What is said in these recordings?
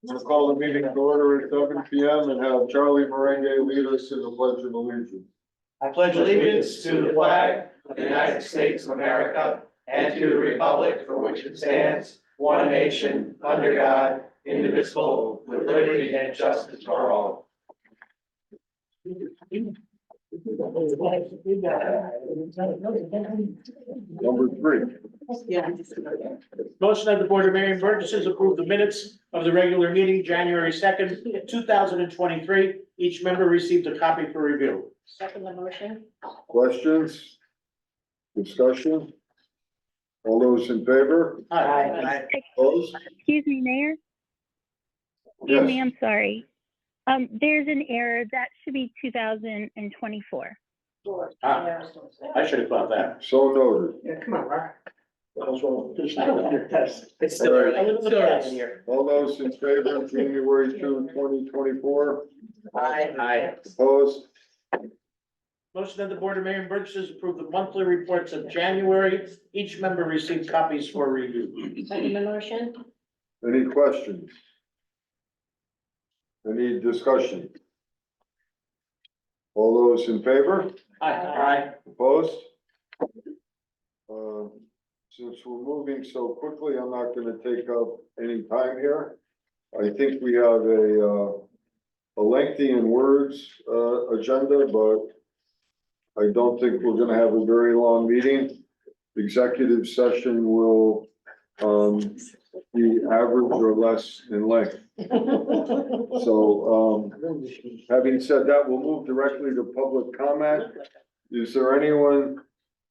We'll call the meeting to order at 7 p.m. and have Charlie Merengue lead us in the Pledge of Allegiance. I pledge allegiance to the flag of the United States of America and to the republic for which it stands, one nation, under God, indivisible, with liberty and justice for all. Number 3. Motion that the Board of Mayor and Burgesses approve the minutes of the regular meeting, January 2nd, 2023. Each member received a copy for review. Second the motion. Questions? Discussion? All those in favor? Aye. Opposed? Excuse me, Mayor. Excuse me, Yes, I'm sorry. There's an error. That should be 2024. Ah. I should have thought that. so noted. Yeah, come on, Rock. It's still early. here. All those in favor of January 2, 2024? Aye. Opposed? Motion that the Board of Mayor and Burgesses approve the monthly reports of January. Each member received copies for review. Second the motion. Any questions? Any discussion? All those in favor? Aye. Opposed? Since we're moving so quickly, I'm not gonna take up any time here. I think we have a lengthy in words, agenda, but I don't think we're gonna have a very long meeting. Executive session will, be average or less in length. So, having said that, we'll move directly to public comment. Is there anyone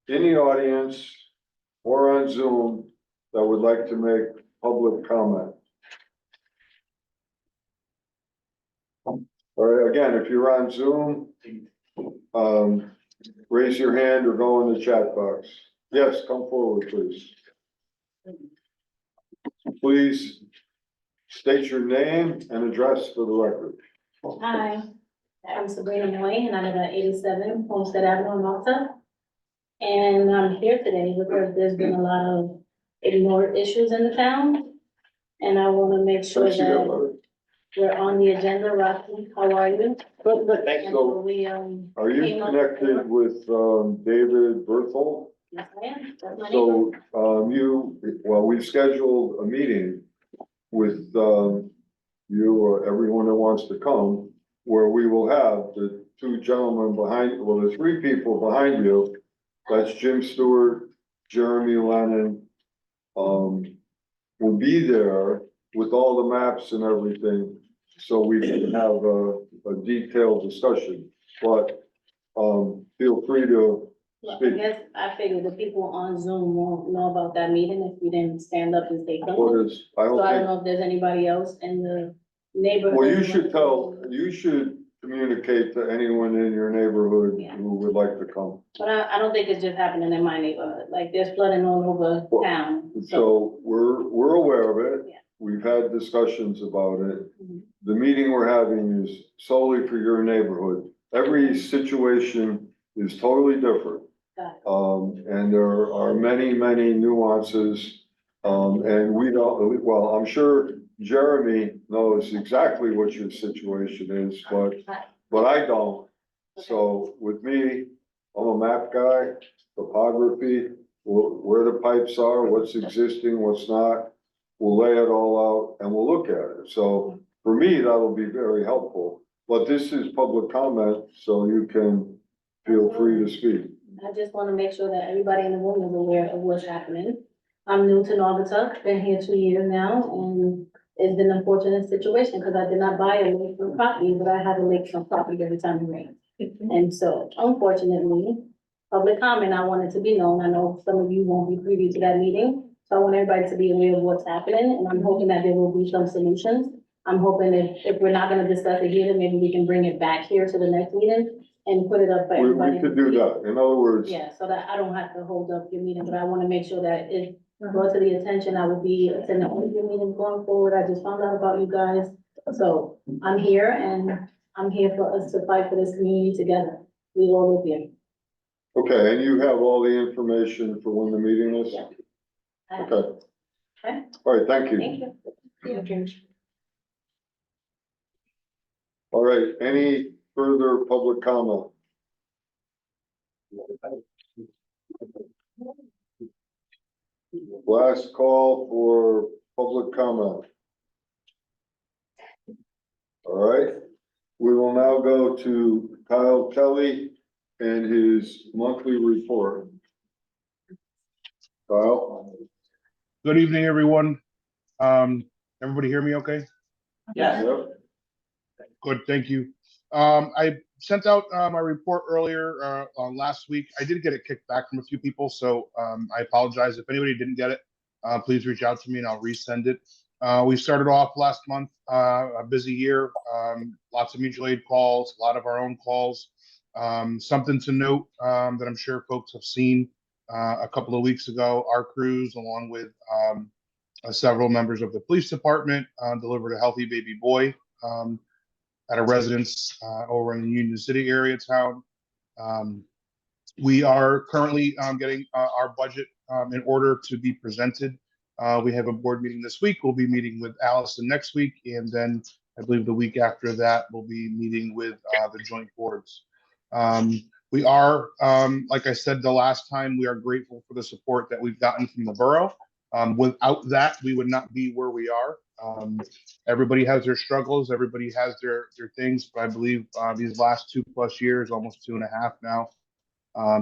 in the audience or on Zoom that would like to make public comment? All right, again, if you're on Zoom, raise your hand or go in the chat box. Yes, come forward, please. Please state your name and address for the record. Hi, I'm Sabrina Moy and I live at 87 Homestead Avenue in Malta. And I'm here today because there's been a lot of ignored issues in the town. And I want to make sure Thanks, you that got it. we're on the agenda. Rocky, how are you? Good, thanks. And So, we, Are you came up connected with, David Berthel? Yes, I am. That's my neighbor. So, we've scheduled a meeting with, you or everyone that wants to come, where we will have the two gentlemen behind, well, the three people behind you. That's Jim Stewart, Jeremy Lennon. Will be there with all the maps and everything, so we can have a detailed discussion. But, feel free to Well, I speak. guess I figured the people on Zoom won't know about that meeting if you didn't stand up and say something. What is, I So I don't don't think, know if there's anybody else in the neighborhood. well, you should communicate to anyone in your neighborhood Yeah. who would like to come. But I don't think it's just happening in my neighborhood, like there's flooding all over Well, town, so. So we're aware of it. Yeah. We've had discussions about it. Mhm. The meeting we're having is solely for your neighborhood. Every situation is totally different. Got And there are many, many nuances. And we don't, well, I'm sure Jeremy knows exactly what your situation is, but I don't. So with me, I'm a map guy, topography, where the pipes are, what's existing, what's not. We'll lay it all out and we'll look at it. So for me, that'll be very helpful. But this is public comment, so you can feel free to speak. I just wanna make sure that everybody in the room is aware of what's happening. I'm new to Naugatuck, been here 2 years now, and it's been an unfortunate situation, cause I did not buy a lakefront property, but I have a lakefront property every time it rains. And so unfortunately, public comment, I want it to be known, I know some of you won't be privy to that meeting. So I want everybody to be aware of what's happening, and I'm hoping that there will be some solutions. I'm hoping if we're not gonna discuss it here, then maybe we can bring it back here to the next meeting and put it up for everybody. We could do that. In other words, Yeah, so that I don't have to hold up your meeting, but I wanna make sure that it brought to the attention, I will be attending all of your meetings going forward. I just found out about you guys. So I'm here and I'm here for us to fight for this community together. We all live here. okay, and you have all the information for when the meeting is? Yeah. Okay. Okay. All right, thank you. Thank you. All right, any further public comment? Last call for public comment. All right, we will now go to Kyle Kelly and his monthly report. Kyle? Good evening, everyone. Everybody hear me okay? Yes. Yep. Good, thank you. I sent out my report earlier on last week. I did get it kicked back from a few people, so I apologize. If anybody didn't get it, please reach out to me and I'll resend it. We started off last month, a busy year, lots of mutual aid calls, a lot of our own calls. Something to note that I'm sure folks have seen a couple of weeks ago, our crews, along with several members of the police department, delivered a healthy baby boy at a residence over in the Union City area town. We are currently getting our budget in order to be presented. We have a board meeting this week. We'll be meeting with Allison next week, and then I believe the week after that, we'll be meeting with the joint boards. We are, like I said the last time, we are grateful for the support that we've gotten from the borough. Without that, we would not be where we are. Everybody has their struggles, everybody has their things, but I believe these last 2+ years, almost 2.5 now,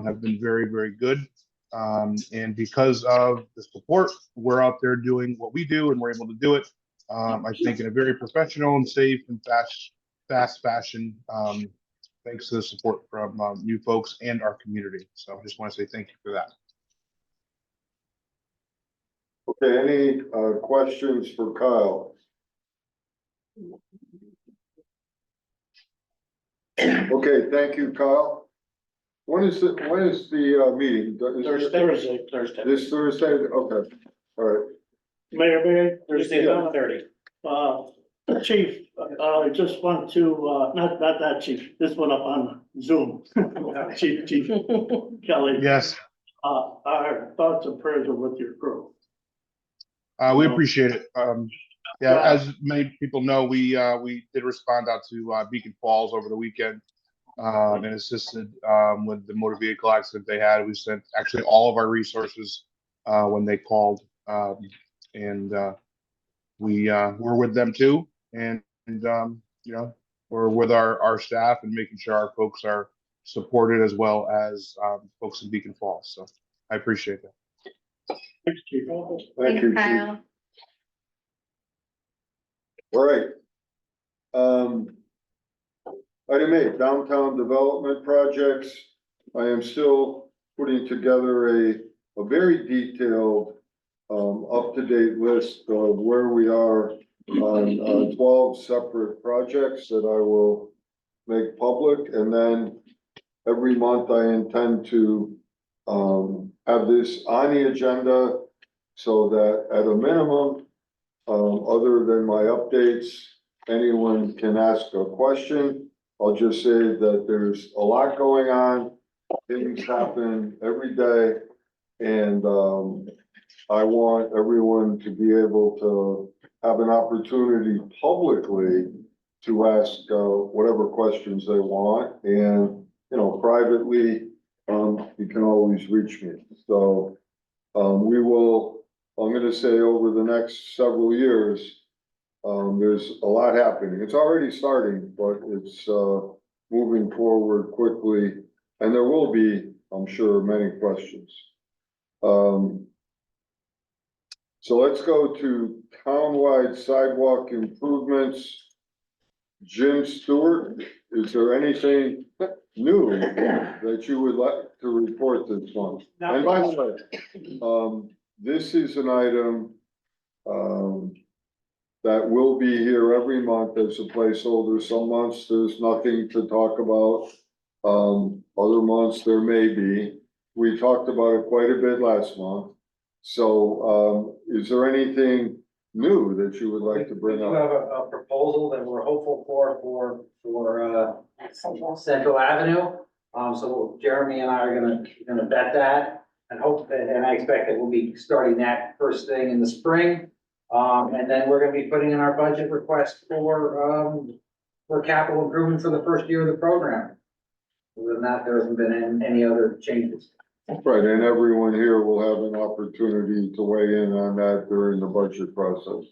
have been very, very good. And because of the support, we're out there doing what we do, and we're able to do it, I think, in a very professional and safe and fast fashion, thanks to the support from you folks and our community. So I just want to say thank you for that. Okay, any questions for Kyle? Okay, thank you, Kyle. When is the meeting? Thursday. This Thursday? Okay, all right. Mayor, Thursday, 11:30. Chief, I just want to, not that chief, this one up on Zoom. Chief Kelly. Yes, Our thoughts and prayers are with your crew. we appreciate it. Yeah, as many people know, we did respond out to Beacon Falls over the weekend and assisted with the motor vehicle accident they had. We sent actually all of our resources when they called, and we were with them too, and you know, we're with our staff and making sure our folks are supported, as well as folks in Beacon Falls. So I appreciate that. Thanks, Chief. Thank you, Chief. All right. Item 8, downtown development projects. I am still putting together a very detailed, up-to-date list of where we are on 12 separate projects that I will make public, and then every month I intend to have this on the agenda so that at a minimum, other than my updates, anyone can ask a question. I'll just say that there's a lot going on, things happen every day, and I want everyone to be able to have an opportunity publicly to ask whatever questions they want, and you know, privately, you can always reach me. So we will, I'm going to say, over the next several years, there's a lot happening. It's already starting, but it's moving forward quickly, and there will be, I'm sure, many questions. So let's go to townwide sidewalk improvements. Jim Stewart, is there anything new that you would like to report this month? And by the way, this is an item that will be here every month as a placeholder. Some months there's nothing to talk about. Other months there may be. We talked about it quite a bit last month. So is there anything new that you would like to bring We up? do have a proposal that we're hopeful for Central Avenue. So Jeremy and I are gonna vet that and hope that, and I expect that we'll be starting that first thing in the spring. And then we're gonna be putting in our budget request for for capital improvement for the first year of the program. Other than that, there hasn't been any other changes. Right, and everyone here will have an opportunity to weigh in on that during the budget process.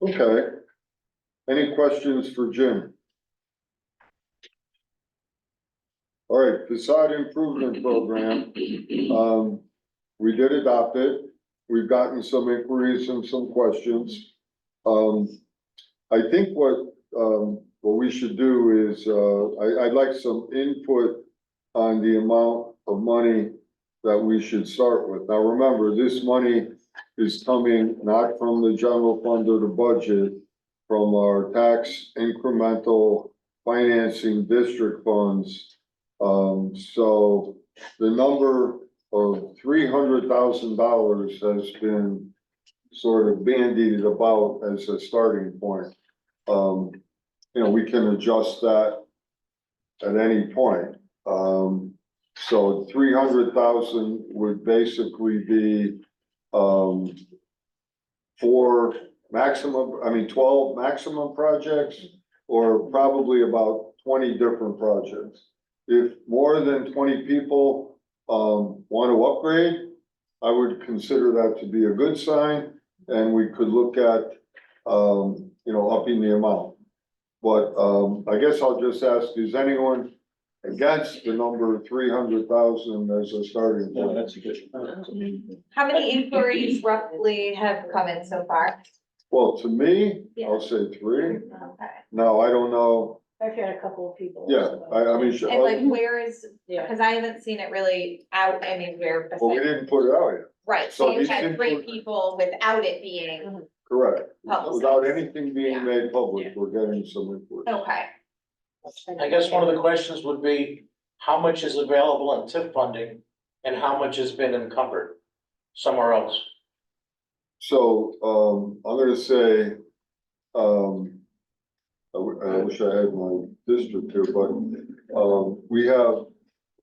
Okay. Any questions for Jim? All right, facade improvement program, we did adopt it. We've gotten some inquiries and some questions. I think what we should do is, I'd like some input on the amount of money that we should start with. Now, remember, this money is coming not from the general fund or the budget, from our tax incremental financing district funds. So the number of $300,000 has been sort of bandied about as a starting point. You know, we can adjust that at any point. So 300,000 would basically be, 4 maximum, 12 maximum projects, or probably about 20 different projects. If more than 20 people, want to upgrade, I would consider that to be a good sign, and we could look at, upping the amount. But, I guess I'll just ask, is anyone against the number 300,000 as a starting point? That's a good. How many inquiries roughly have come in so far? Well, to me, I'll say 3. Okay. Now, I don't know, I've had a couple of people. yeah, I mean, And like, where is, Yeah. because I haven't seen it really out anywhere. well, we didn't put it out yet, Right, so so you these had 3 inquiries- people without it being, correct. Publicized. Without anything being Yeah. made public, we're getting some input. okay. I guess one of the questions would be, how much is available in TIP funding and how much has been encumbered somewhere else? So, I'm gonna say, I wish I had my district here, but, we have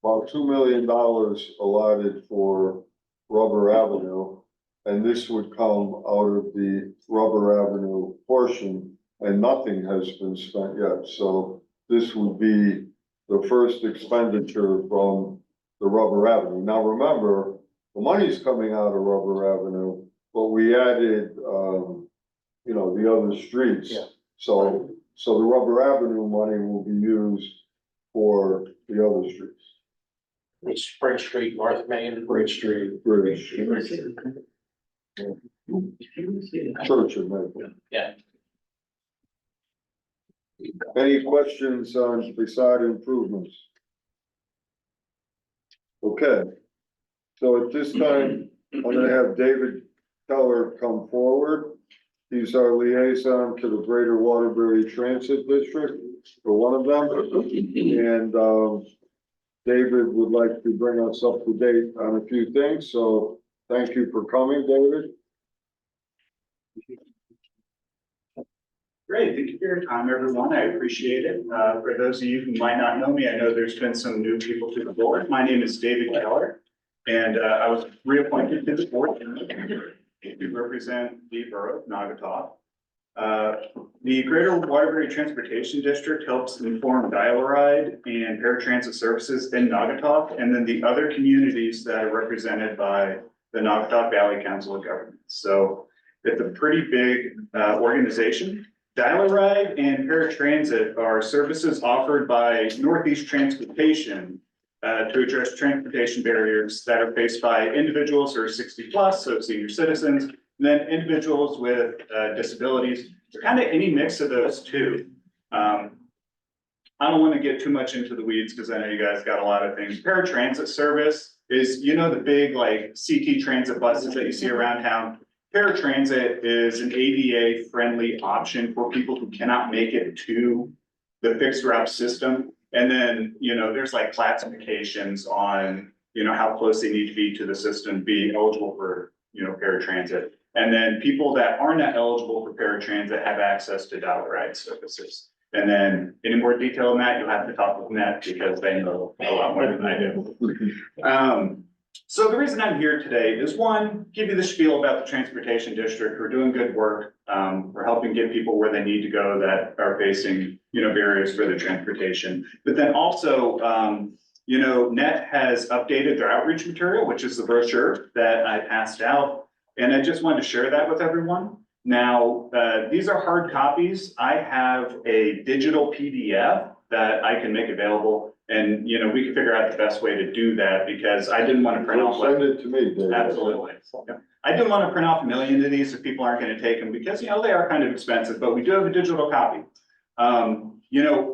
about $2 million allotted for Rubber Avenue. And this would come out of the Rubber Avenue portion, and nothing has been spent yet. So this would be the first expenditure from the Rubber Avenue. Now, remember, the money's coming out of Rubber Avenue, but we added, the other streets. Yeah. So the Rubber Avenue money will be used for the other streets. It's Spring Street, North Main, Bridge Street. Bridge, Church and Maple. Yeah. Any questions on facade improvements? Okay, so at this time, I'm gonna have David Keller come forward. He's our liaison to the Greater Waterbury Transit District, for one of them. And, David would like to bring us up to date on a few things, so thank you for coming, David. Great, thank you for your time, everyone. I appreciate it. For those of you who might not know me, I know there's been some new people to the board. My name is David Keller, and I was reappointed to the board to represent the borough of Naugatuck. The Greater Waterbury Transportation District helps inform dial-a-ride and paratransit services in Naugatuck, and then the other communities that are represented by the Naugatuck Valley Council of Governments. So it's a pretty big organization. Dial-a-ride and paratransit are services offered by Northeast Transportation to address transportation barriers that are faced by individuals who are 60 plus, so senior citizens, and then individuals with disabilities, so kind of any mix of those two. I don't want to get too much into the weeds because I know you guys got a lot of things. Paratransit service is, the big like CT transit buses that you see around town. Paratransit is an ADA friendly option for people who cannot make it to the fixed route system. And then, there's like classifications on, how close they need to be to the system, be eligible for, paratransit. And then people that are not eligible for paratransit have access to dial-a-ride services. And then any more detail on that, you'll have to talk with Net because they know a lot more than I do. So the reason I'm here today is one, give you the spiel about the transportation district. We're doing good work. We're helping get people where they need to go that are facing, barriers for their transportation. But then also, NET has updated their outreach material, which is the brochure that I passed out. And I just wanted to share that with everyone. Now, these are hard copies. I have a digital PDF that I can make available. And, we can figure out the best way to do that because I didn't want to print off. Send it to me, Dave. Absolutely. Yeah. I didn't want to print off a million of these if people aren't going to take them because, they are kind of expensive, but we do have a digital copy.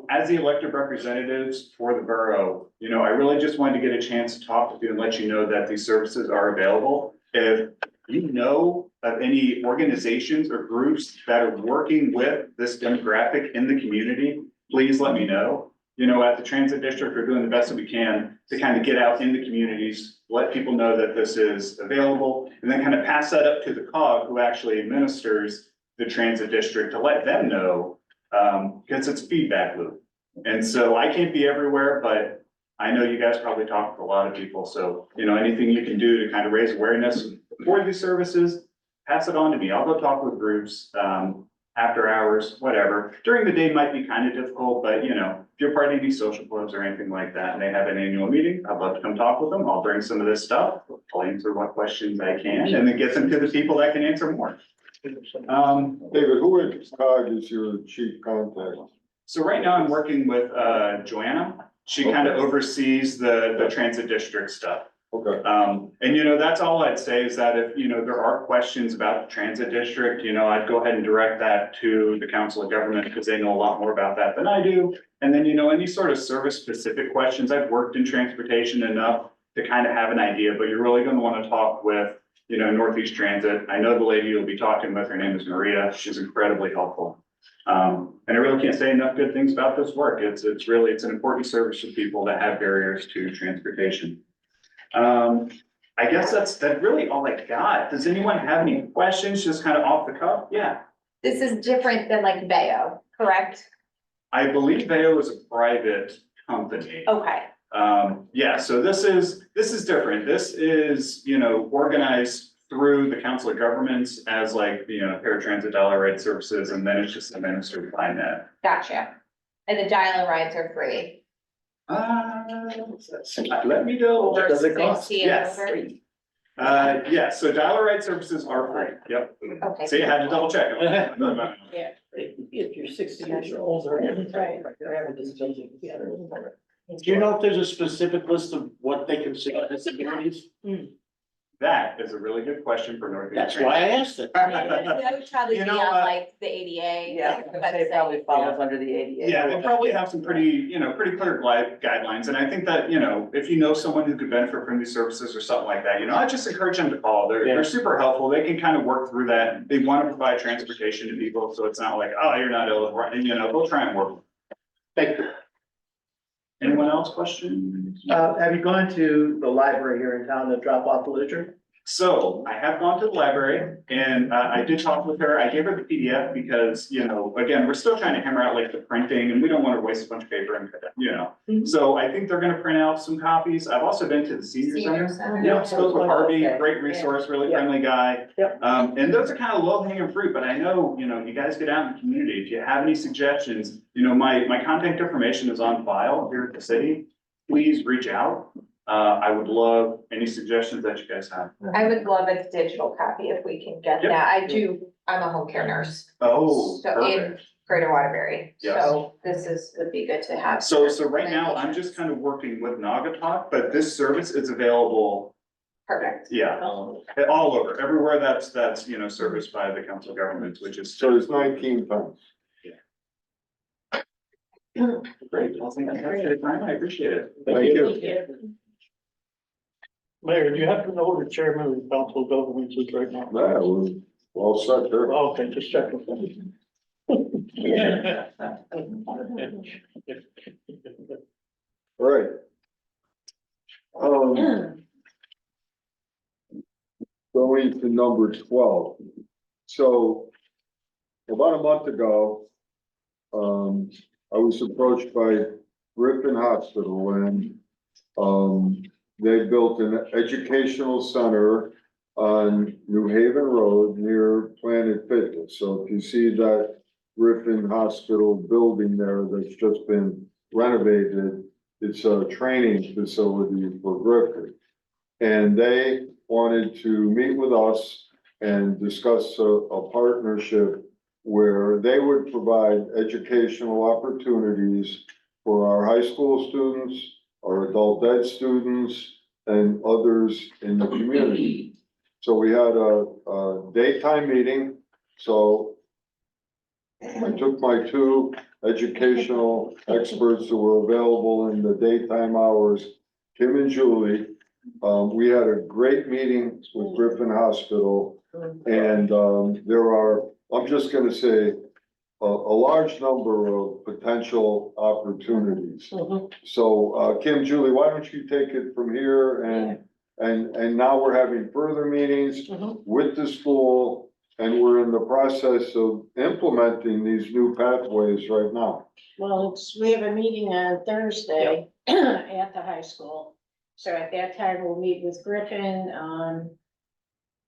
As the elected representatives for the borough, I really just wanted to get a chance to talk with you and let you know that these services are available. If you know of any organizations or groups that are working with this demographic in the community, please let me know. At the transit district, we're doing the best that we can to kind of get out in the communities, let people know that this is available, and then kind of pass that up to the COG who actually administers the transit district to let them know, because it's a feedback loop. And so I can't be everywhere, but I know you guys probably talk to a lot of people. So, anything you can do to kind of raise awareness for these services, pass it on to me. I'll go talk with groups, after hours, whatever. During the day might be kind of difficult, but if you're part of any social clubs or anything like that, and they have an annual meeting, I'd love to come talk with them. I'll bring some of this stuff, I'll answer what questions I can, and then get them to the people that can answer more. David, who at COG is your chief contact? So right now I'm working with, Joanna. She kind of oversees the transit district stuff. Okay. And that's all I'd say is that if, there are questions about the transit district, I'd go ahead and direct that to the Council of Government because they know a lot more about that than I do. And then, any sort of service specific questions, I've worked in transportation enough to kind of have an idea, but you're really going to want to talk with, Northeast Transit. I know the lady you'll be talking with, her name is Maria. She's incredibly helpful. And I really can't say enough good things about this work. It's an important service to people that have barriers to transportation. I guess that's really all I got. Does anyone have any questions, just kind of off the cuff? Yeah. This is different than like Veo, correct? I believe Veo is a private company. Okay, Yeah, so this is different. This is, organized through the Council of Governments as like, paratransit dollar ride services, and then it's just administered by NET. gotcha. And the dial-in rides are free. Let me know. What does it cost? 60 and Yes. over? Yeah, so dial ride services are free. Yep. Okay. So you had to double check. If you're 60 years or older. Right. Do you know if there's a specific list of what they consider disabilities? That is a really good question for Northeast. That's why I asked it. That would probably be You know, on like the ADA. Yeah, it probably follows under the ADA. Yeah, they probably have some pretty clear guidelines, and I think that, if you know someone who could benefit from these services or something like that, I just encourage them to call. They're super helpful. They can kind of work through that. They want to provide transportation to people, so it's not like, oh, you're not eligible, and they'll try and work. Thank you. Anyone else questions? Have you gone to the library here in town to drop off the literature? So I have gone to the library and I did talk with her. I gave her the PDF because, again, we're still trying to hammer out like the printing and we don't want to waste a bunch of paper and, So I think they're going to print out some copies. I've also been to the senior Senior center. center. Yeah, spoke with Harvey, Okay. great resource, really Yeah. friendly guy. Yep. And those are kind of low hanging fruit, but I know, you guys get out in the community. If you have any suggestions, my contact information is on file here at the city. Please reach out. I would love any suggestions that you guys have. I would love a digital copy if we can get Yep. that. I'm a home care nurse. Oh, So in perfect. Greater Waterbury, Yes. so would be good to have. So right now, I'm just kind of working with Naugatuck, but this service is available, Perfect. yeah, all over, everywhere that's, serviced by the council of governments, which is. So it's 19 tons. Great, well, thank you for your time, I appreciate it. Thank you. Mayor, do you happen to know who the chairman of the council of governments is right now? Yeah, we're all set there. Okay, just checking. All right. Going to number 12. So about a month ago, I was approached by Griffin Hospital and they built an educational center on New Haven Road near Planet Fitness. So if you see that Griffin Hospital building there that's just been renovated, it's a training facility for Griffin. And they wanted to meet with us and discuss a partnership where they would provide educational opportunities for our high school students, our adult ed students, and others in the community. So we had a daytime meeting, so I took my two educational experts who were available in the daytime hours, Kim and Julie. We had a great meeting with Griffin Hospital, and there are, I'm just gonna say, a large number of potential opportunities. So, Kim, Julie, why don't you take it from here, and now we're having further meetings with the school, and we're in the process of implementing these new pathways right now. Well, we have a meeting on Thursday at the high school. So at that time, we'll meet with Griffin,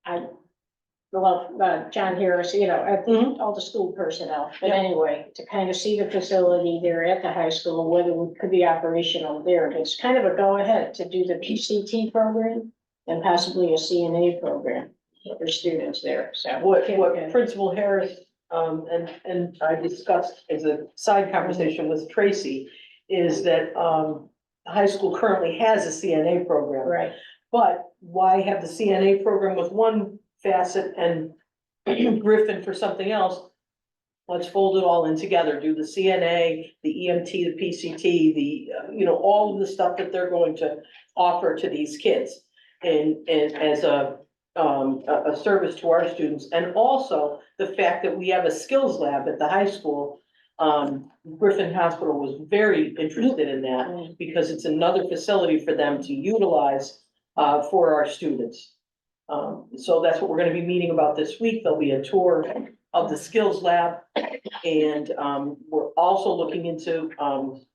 John Harris, all the school personnel. But anyway, to kind of see the facility there at the high school, whether it could be operational there. It's kind of a go-ahead to do the PCT program and possibly a CNA program for students there, so. What Principal Harris, and I discussed as a side conversation with Tracy, is that, high school currently has a CNA program. Right. But why have the CNA program with one facet and Griffin for something else? Let's fold it all in together, do the CNA, the EMT, the PCT, all of the stuff that they're going to offer to these kids. And as a service to our students, and also the fact that we have a skills lab at the high school. Griffin Hospital was very interested in that because it's another facility for them to utilize for our students. So that's what we're gonna be meeting about this week. There'll be a tour of the skills lab. And we're also looking into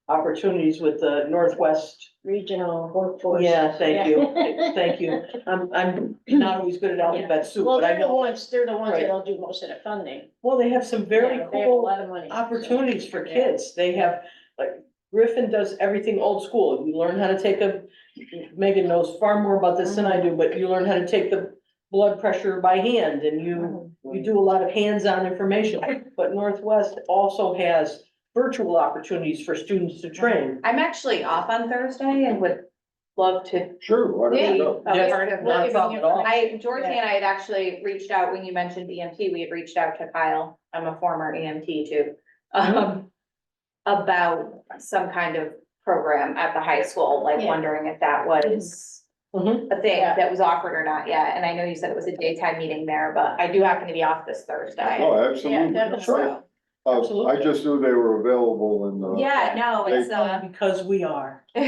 opportunities with the Northwest. Regional workforce. Yeah, thank you, thank you. I'm not always good at alphabet soup, Well, but I they're the know. ones Right. that'll do most of the funding. Well, they have some very Yeah, they have a cool lot of money. opportunities for Yeah. kids. They have, like, Griffin does everything old school. You learn how to take Megan knows far more about this than I do, but you learn how to take the blood pressure by hand and you do a lot of hands-on information. But Northwest also has virtual opportunities for students to train. I'm actually off on Thursday and would love to Sure, why don't be you go? a Yes, part of not a this. problem at all. Dorothy and I had actually reached out when you mentioned EMT, we had reached out to Kyle, I'm a former EMT too. About some kind of program at the high school, like Yeah. wondering if that was Mhm. a thing Yeah. that was offered or not yet. And I know you said it was a daytime meeting there, but I do happen to be off this Thursday. Oh, absolutely. definitely. So, Absolutely. I just knew they were available in the. yeah, no, it's, Because we are. But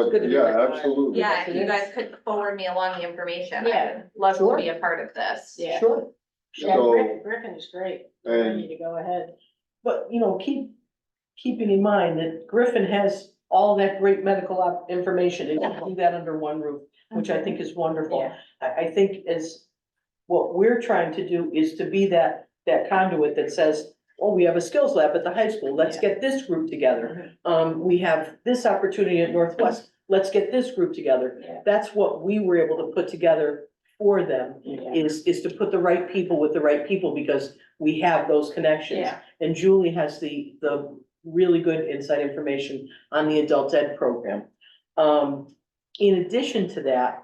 Good to be yeah, recognized. absolutely. yeah, if you guys could forward me along the information, Yeah. I would love to Sure. be a part of this. Yeah. Sure. Yeah, So- Griffin is great. And- Ready to go ahead. But, keeping in mind that Griffin has all that great medical information and you can do that under one roof, which I think is wonderful. Yeah. I think as what we're trying to do is to be that conduit that says, oh, we have a skills lab at the high school. Let's get this group together. We have this opportunity at Northwest. Let's get this group together. Yeah. That's what we were able to put together for them, Yeah. is to put the right people with the right people because we have those connections. Yeah. And Julie has the really good inside information on the adult ed program. In addition to that,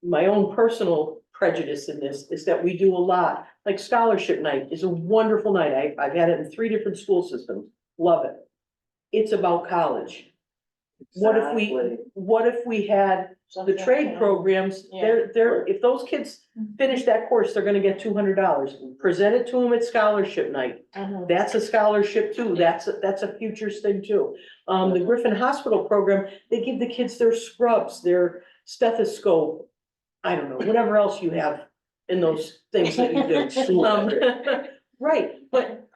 my own personal prejudice in this is that we do a lot, like scholarship night is a wonderful night. I've had it in 3 different school systems, love it. It's about college. What if we had the trade programs, they're, if those kids finish that course, they're gonna get $200. Present it to them at scholarship night. That's a scholarship too. That's a futures thing too. The Griffin Hospital program, they give the kids their scrubs, their stethoscope. I don't know, whatever else you have in those things that you do. Right, but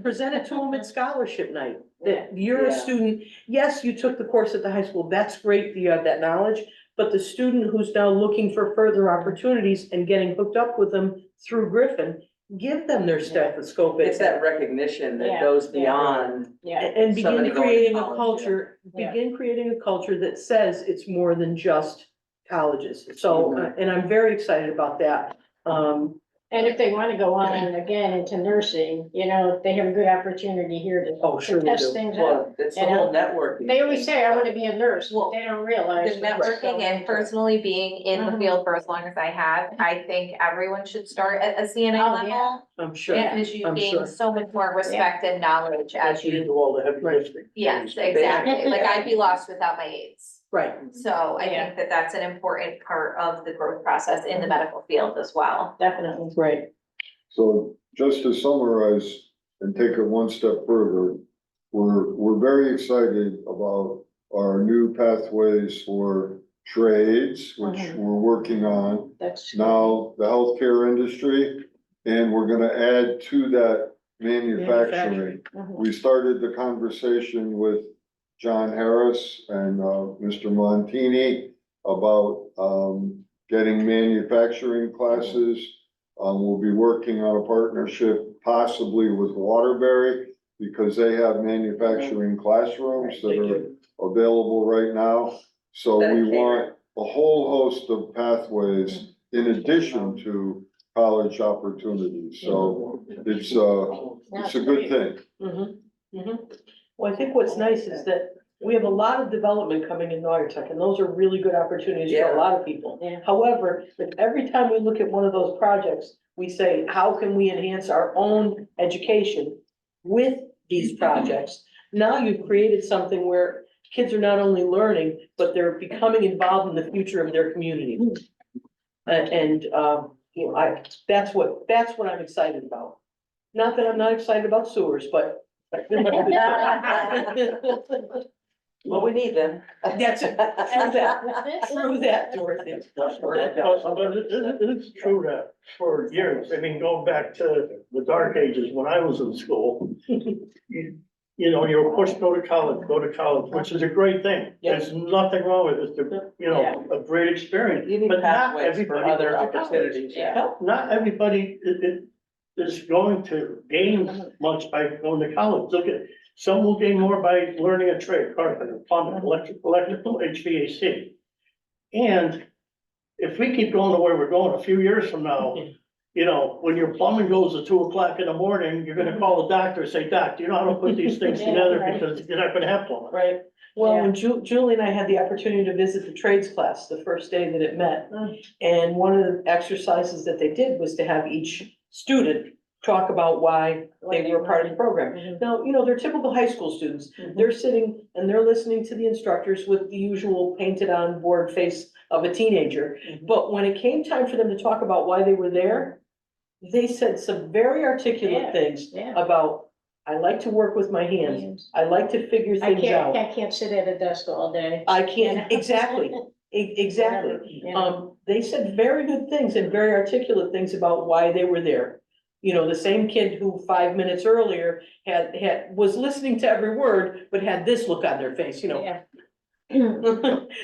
present it to them at scholarship night, that you're a student, yes, you took the course at the high school, that's great, that you have that knowledge. But the student who's now looking for further opportunities and getting hooked up with them through Griffin, give them their stethoscope. It's that recognition that Yeah. goes beyond. Yeah, And Somebody begin going to creating a college, culture, yeah. begin creating a culture that says it's more than just colleges. So, and I'm very excited about that. and if they wanna go on again into nursing, you know, they have a good opportunity here Oh, to sure they test do. things out. Well, it's the You know, whole networking. They always say, I wanna be a nurse, but they don't realize. The that they're networking going and into it. personally being in the Mhm. field for as long as I have, I think everyone should start at a CNA Oh, level. yeah. I'm sure. Because you I'm gain sure. so much more respect and knowledge as That's where you you, do all the heavy Right. lifting. yes, exactly, like I'd be lost without my aides. Right. So I Yeah. think that that's an important part of the growth process in the medical field as well. Definitely. Right. So just to summarize and take it one step further, we're very excited about our new pathways for trades, which Mhm. we're working on. That's. Now, the healthcare industry, and we're gonna add to that manufacturing. Mhm. We started the conversation with John Harris and, Mr. Montini about, getting manufacturing classes. We'll be working on a partnership possibly with Waterbury because they have manufacturing classrooms that are available right now. So we want a whole host of pathways in addition to college opportunities. So it's a good thing. Well, I think what's nice is that we have a lot of development coming in Naugatuck, and those are really good opportunities for a lot of people. Yeah. However, if every time we look at one of those projects, we say, how can we enhance our own education with these projects? Now you've created something where kids are not only learning, but they're becoming involved in the future of their community. You know, that's what I'm excited about. Not that I'm not excited about sewers, but. Well, we need them. That's it. True that, Dorothy. But it's true that for years, I mean, going back to the dark ages when I was in school, you know, you were pushed to go to college, which is a great thing. There's nothing wrong with it. It's, you know, a great experience. You need But not pathways for everybody other goes to college. opportunities, yeah. Not everybody is going to gain much by going to college. Look at, some will gain more by learning a trade, carpenter, plumbing, electrical, HVAC. And if we keep going the way we're going, a few years from now, you know, when your plumbing goes at 2 o'clock in the morning, you're gonna call the doctor and say, Doc, do you know how to put these things Yeah, together? right. Because you're not gonna have plumbing. Right, well, Yeah. when Julie and I had the opportunity to visit the trades class the first day that it met. And one of the exercises that they did was to have each student talk about why they were part of the program. Mhm. Now, you know, they're typical high school students. Mhm. They're sitting and they're listening to the instructors with the usual painted on board face of a teenager. But when it came time for them to talk about why they were there, they said some very articulate Yeah, things yeah. about, I like to work with my hands. I like to figure I things out. can't sit at a desk all day. I can't, exactly, exactly. You know. They said very good things and very articulate things about why they were there. You know, the same kid who 5 minutes earlier was listening to every word, but had this look on their face, you know. Yeah.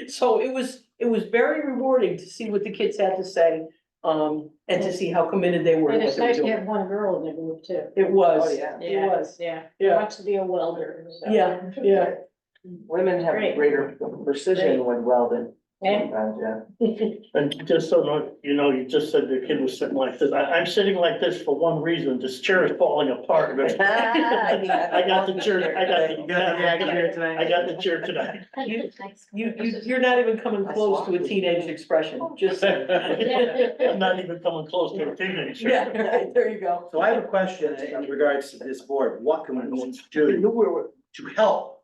So it was very rewarding to see what the kids had to say, and to see how committed they were to And what it's they were nice to doing. have one girl in the group too. It was, Oh, yeah. it was, Yeah, Yeah. wants to be a welder. so. yeah. Women have Great. greater precision when welded. Yeah. Sometimes, yeah. And just so you know, you just said the kid was sitting like this. I'm sitting like this for one reason. This chair is falling apart. I got the chair, I got the chair tonight. You're not even coming close to a teenage expression, just. I'm not even coming close to a teenager. Yeah, right, there you go. So I have a question in regards to this board. What can we do to help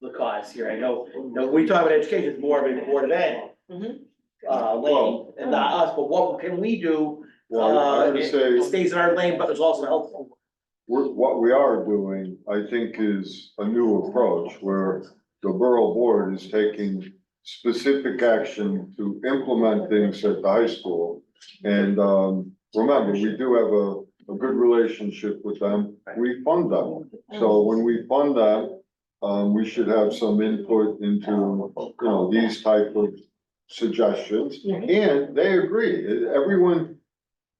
the cause here? I know, we talk about education, it's more of a board of ed. Mhm. Lane, and not us, but what can we do? Well, I'm gonna say. It stays in our lane, but it's also helpful. What we are doing, I think, is a new approach where the borough board is taking specific action to implement things at the high school. And, remember, we do have a good relationship with them, we fund them. So when we fund them, we should have some input into, these type of suggestions. And they agree, everyone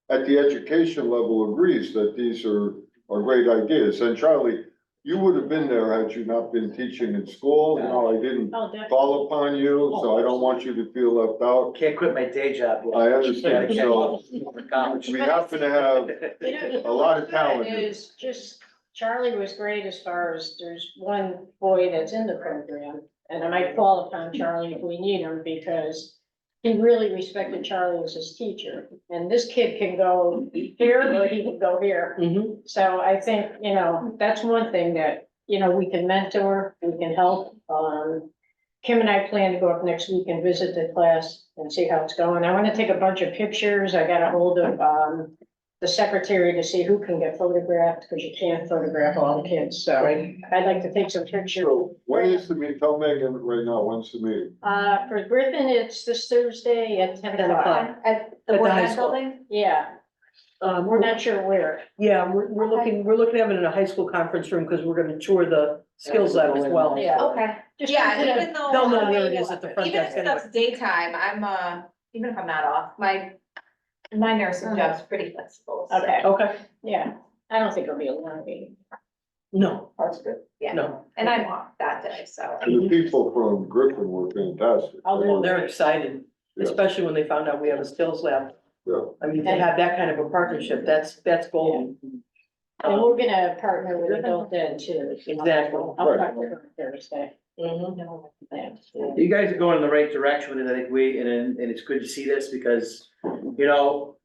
at the education level agrees that these are great ideas. And Charlie, you would have been there had you not been teaching in school, I didn't Oh, definitely. call upon you, so I don't want you to feel left out. Can't quit my day job. yet. I understand, so For college. we happen to have You know, a lot of talent here. is just, Charlie was great as far as there's one boy that's in the program. And I might call upon Charlie if we need him because he really respected Charlie as his teacher. And this kid can go here or he can go here. Mhm. So I think, that's one thing that, we can mentor, we can help. Kim and I plan to go up next week and visit the class and see how it's going. I want to take a bunch of pictures. I got a hold of, the secretary to see who can get photographed, because you can't photograph all the kids. So I'd like to take some pictures. So when is the meeting? Tell Megan right now, when's the meeting? For Griffin, it's this Thursday at 10 10 o'clock. o'clock. At the At the Board high Ed school. building? Yeah, we're not sure where. Yeah, we're looking at having it in a high school conference room because we're gonna tour the skills lab as well. Yeah. Okay. Just Yeah, come to the- even though. They'll know where it is at the front Even desk if anyway. stuff's daytime, I'm, even if I'm not off, my nursing job's pretty flexible. so- Okay, Okay, yeah, I don't think it'll be a long meeting. no, That's good. Yeah, no, and I'm off that day, so. The people from Griffin were fantastic. I'll they're excited, Yeah. especially when they found out we have a skills lab. Yeah. I mean, to have that kind of a partnership, that's golden. And we're gonna partner with Adult Ed too. Exactly. I'll talk to her Thursday. Mhm. Yeah. You guys are going in the right direction, and I think and it's good to see this because,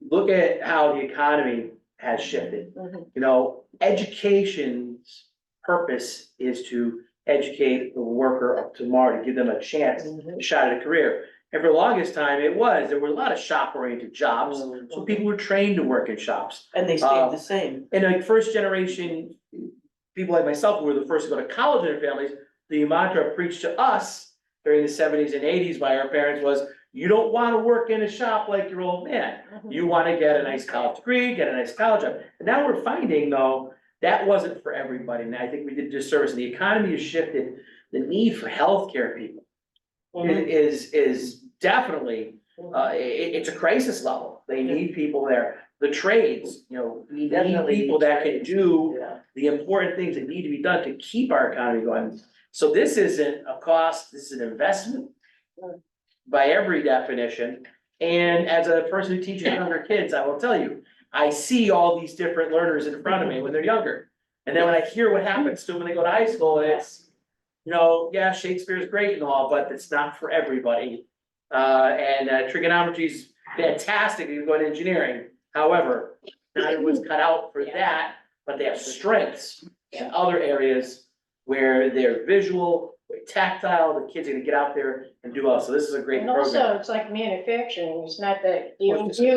look at how the economy has shifted. Mhm. Education's purpose is to educate the worker of tomorrow, to give them a chance, a shot at a career. And for the longest time, there were a lot of shop-oriented jobs, so people were trained to work in shops. And they stayed the same. And like first generation, people like myself, who were the first to go to college in their families, the mantra preached to us during the 70s and 80s by our parents was, you don't wanna work in a shop like your old man. You wanna get a nice college degree, get a nice college job. And now we're finding though, that wasn't for everybody. And I think we did disservice. And the economy has shifted. The need for healthcare people is definitely, it's a crisis level. They need people there. The trades, we need people that can do the important things that need to be done to keep our economy going. So this isn't a cost, this is an investment by every definition. And as a person who teaches younger kids, I will tell you, I see all these different learners in front of me when they're younger. And then when I hear what happens to them when they go to high school, it's, yeah, Shakespeare's great and all, but it's not for everybody. Trigonometry is fantastic if you go into engineering. However, not everyone's cut out for that, but they have strengths in other areas where they're visual, they're tactile, the kids are gonna get out there and do well. So this is a great And program. also, it's like manufacturing, it's not the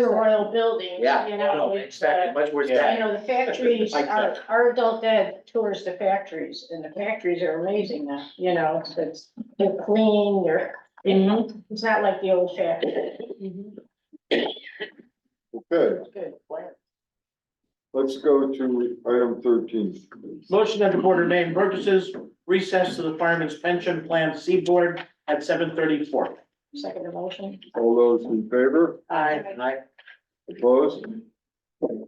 Royal buildings, Yeah, no, I it's, expected much worse than that. the factories, Like that. our Adult Ed tours the factories, and the factories are amazing now, they're clean, it's not like the old factory. Okay, Good. let's go to item 13. Motion that the board remain Burgesses recess to the Fireman's Pension Plan Seaboard at 7:34. Second motion. All those in favor? Aye. Opposed? All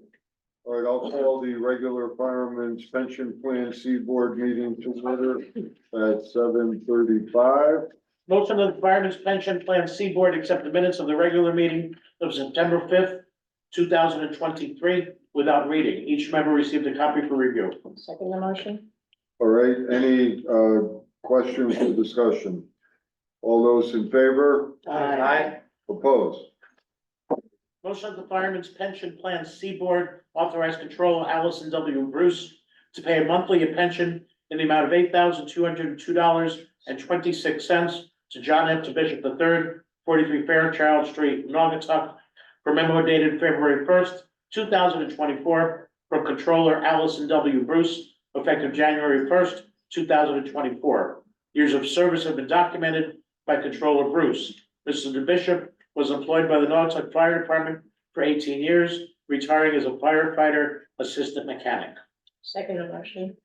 right, I'll call the regular Fireman's Pension Plan Seaboard meeting to order at 7:35. Motion that the Fireman's Pension Plan Seaboard accept the minutes of the regular meeting of September 5th, 2023 without reading. Each member received a copy for review. Second motion. All right, any questions or discussion? All those in favor? Aye. Opposed? Motion of the Fireman's Pension Plan Seaboard authorize controller Allison W. Bruce to pay a monthly pension in the amount of $8,202.26 to John F. Bishop III, 43 Fairchild Street, Naugatuck, for memo dated February 1st, 2024, from controller Allison W. Bruce, effective January 1st, 2024. Years of service have been documented by Controller Bruce. Mr. Bishop was employed by the Naugatuck Fire Department for 18 years, retiring as a firefighter assistant mechanic. Second motion.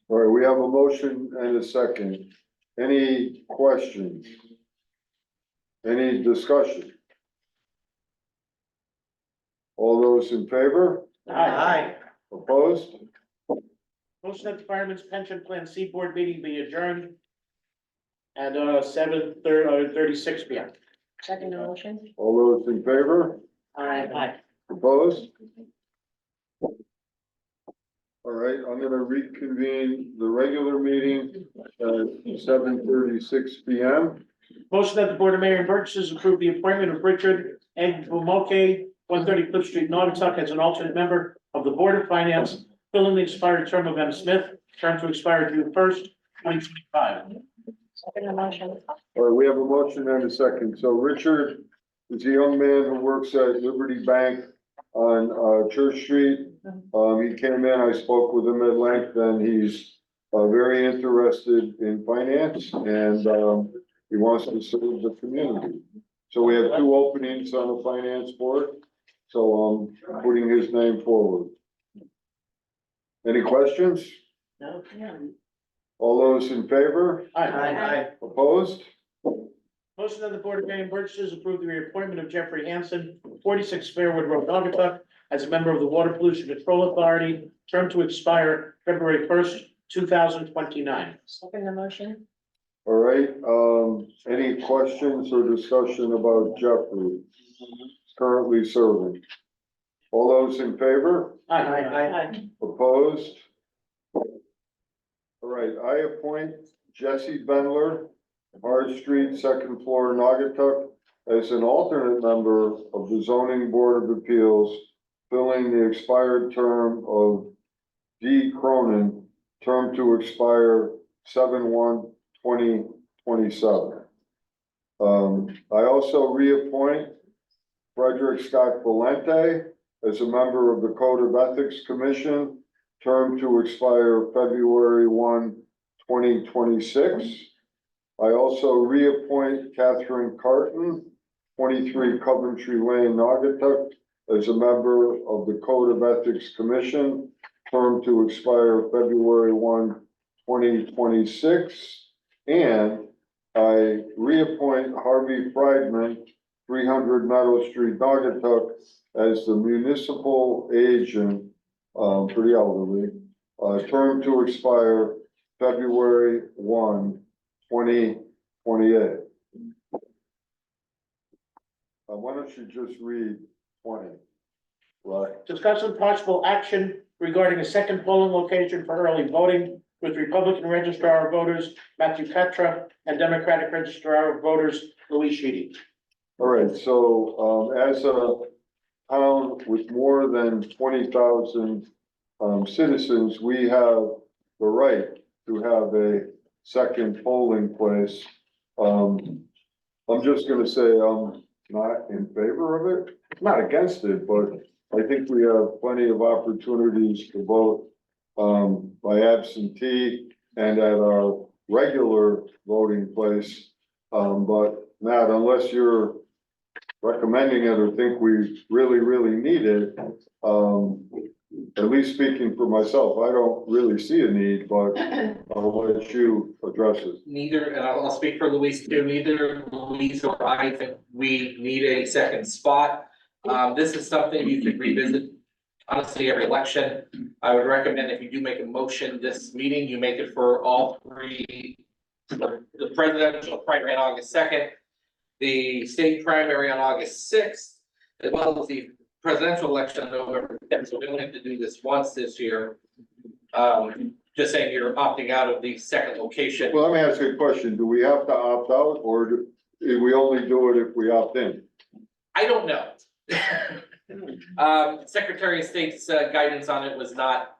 All right, we have a motion and a second. Any questions? Any discussion? All those in favor? Aye. Opposed? Motion that the Fireman's Pension Plan C Board meeting be adjourned at 7:36 p.m. Second motion. All those in favor? Aye. Opposed? All right, I'm gonna reconvene the regular meeting at 7:36 p.m. Motion that the Board of Mayor and Burgesses approve the appointment of Richard and Bumoke, 130 Cliff Street, Naugatuck, as an alternate member of the Board of Finance, filling the expired term of M. Smith, term to expire June 1st, 2025. Second motion. All right, we have a motion and a second. So Richard is a young man who works at Liberty Bank on Church Street. He came in, I spoke with him at length, and he's very interested in finance, and he wants to serve the community. So we have two openings on the finance board, so I'm putting his name forward. Any questions? No? All those in favor? Aye. Opposed? Motion that the Board of Mayor and Burgesses approve the reappointment of Jeffrey Hansen, 46 Fairwood Road, Naugatuck, as a member of the Water Pollution Control Authority, term to expire February 1st, 2029. Second motion. All right, any questions or discussion about Jeffrey currently serving? All those in favor? Aye. Opposed? All right, I appoint Jesse Bendler, Hard Street, second floor, Naugatuck, as an alternate member of the Zoning Board of Appeals, filling the expired term of D. Cronin, term to expire 7/1/2027. I also reappoint Frederick Scott Valente as a member of the Code of Ethics Commission, term to expire February 1, 2026. I also reappoint Catherine Carton, 23 Coventry Lane, Naugatuck, as a member of the Code of Ethics Commission, term to expire February 1, 2026. And I reappoint Harvey Friedman, 300 Meadow Street, Naugatuck, as the municipal agent for the elderly, term to expire February 1, 2028. Why don't you just read 20? Right. Discuss some possible action regarding a second polling location for early voting with Republican Registrar of Voters Matthew Petra and Democratic Registrar of Voters Louis Sheedy. All right, so as a town with more than 20,000 citizens, we have the right to have a second polling place. I'm just gonna say I'm not in favor of it, not against it, but I think we have plenty of opportunities to vote by absentee and at our regular voting place. But Matt, unless you're recommending it or think we really need it, at least speaking for myself, I don't really see a need, but I'll let you address it. Neither, and I'll speak for Louise too, neither Louise or I think we need a second spot. This is something you could revisit, honestly, every election. I would recommend if you do make a motion this meeting, you make it for all three. The presidential primary on August 2nd, the state primary on August 6th, as well as the presidential election on November 10th. So we only have to do this once this year. Just saying you're opting out of the second location. Well, let me ask you a question. Do we have to opt out or do we only do it if we opt in? I don't know. Secretary of State's guidance on it was not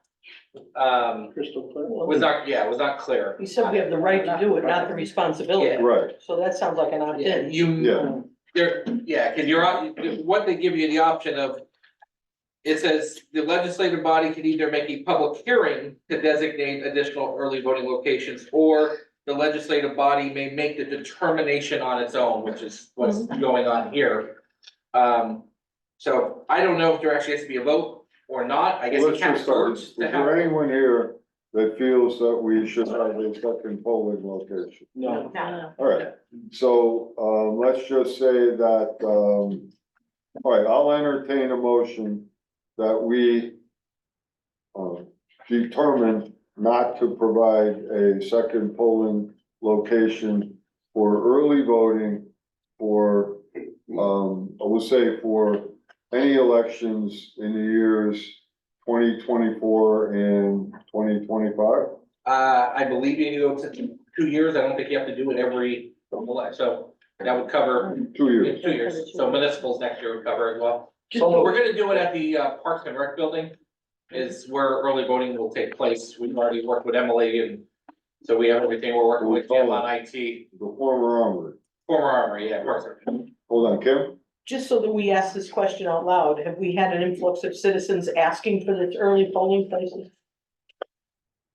Crystal clear. was not clear. He said we have the right to do it, not the responsibility. Yeah. Right, So that sounds like an opt-in. yeah. Because you're, what they give you the option of, it says the legislative body can either make a public hearing to designate additional early voting locations, or the legislative body may make the determination on its own, which is what's going on here. So I don't know if there actually has to be a vote or not. I guess you Let's can't just start. force Is to have. there anyone here that feels that we should have a second polling location? No. All right, so, let's just say that, all right, I'll entertain a motion that we determine not to provide a second polling location for early voting for, I will say for any elections in the years 2024 and 2025. I believe you go to 2 years. I don't think you have to do it every election. So that would cover 2 years. 2 years. So municipals next year would cover as well. So we're gonna do it at the Parks and Rec building is where early voting will take place. We've already worked with Emily and so we have everything. We're working with Kim on IT. The former armory. Former Armory, yeah, Parks and Rec. Hold on, Kim? Just so that we ask this question out loud, have we had an influx of citizens asking for this early polling places?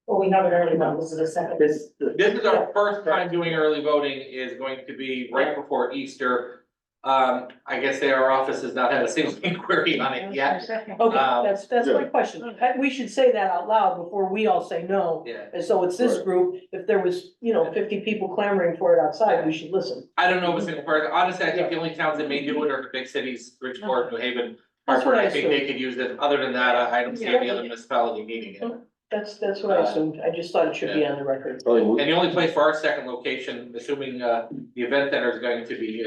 Well, we have an early one, this is a second. This, This is our first time doing early voting is going to be right before Easter. I guess our office has not had a single inquiry on it yet. Okay, that's my Yeah. question. We should say that out loud before we all say no. Yeah, And so it's this Right. group, if there was, 50 people clamoring for it outside, we should listen. I don't know if a single person, honestly, I think the only towns that may do it are the big cities, Bridgeport, New Haven. That's what Hartford, I I think they assumed. could use it. Other than that, I don't see any other municipality needing it. That's what I assumed. I just thought it should be on the record. All right, And the only place for our second location, assuming the event center is going to be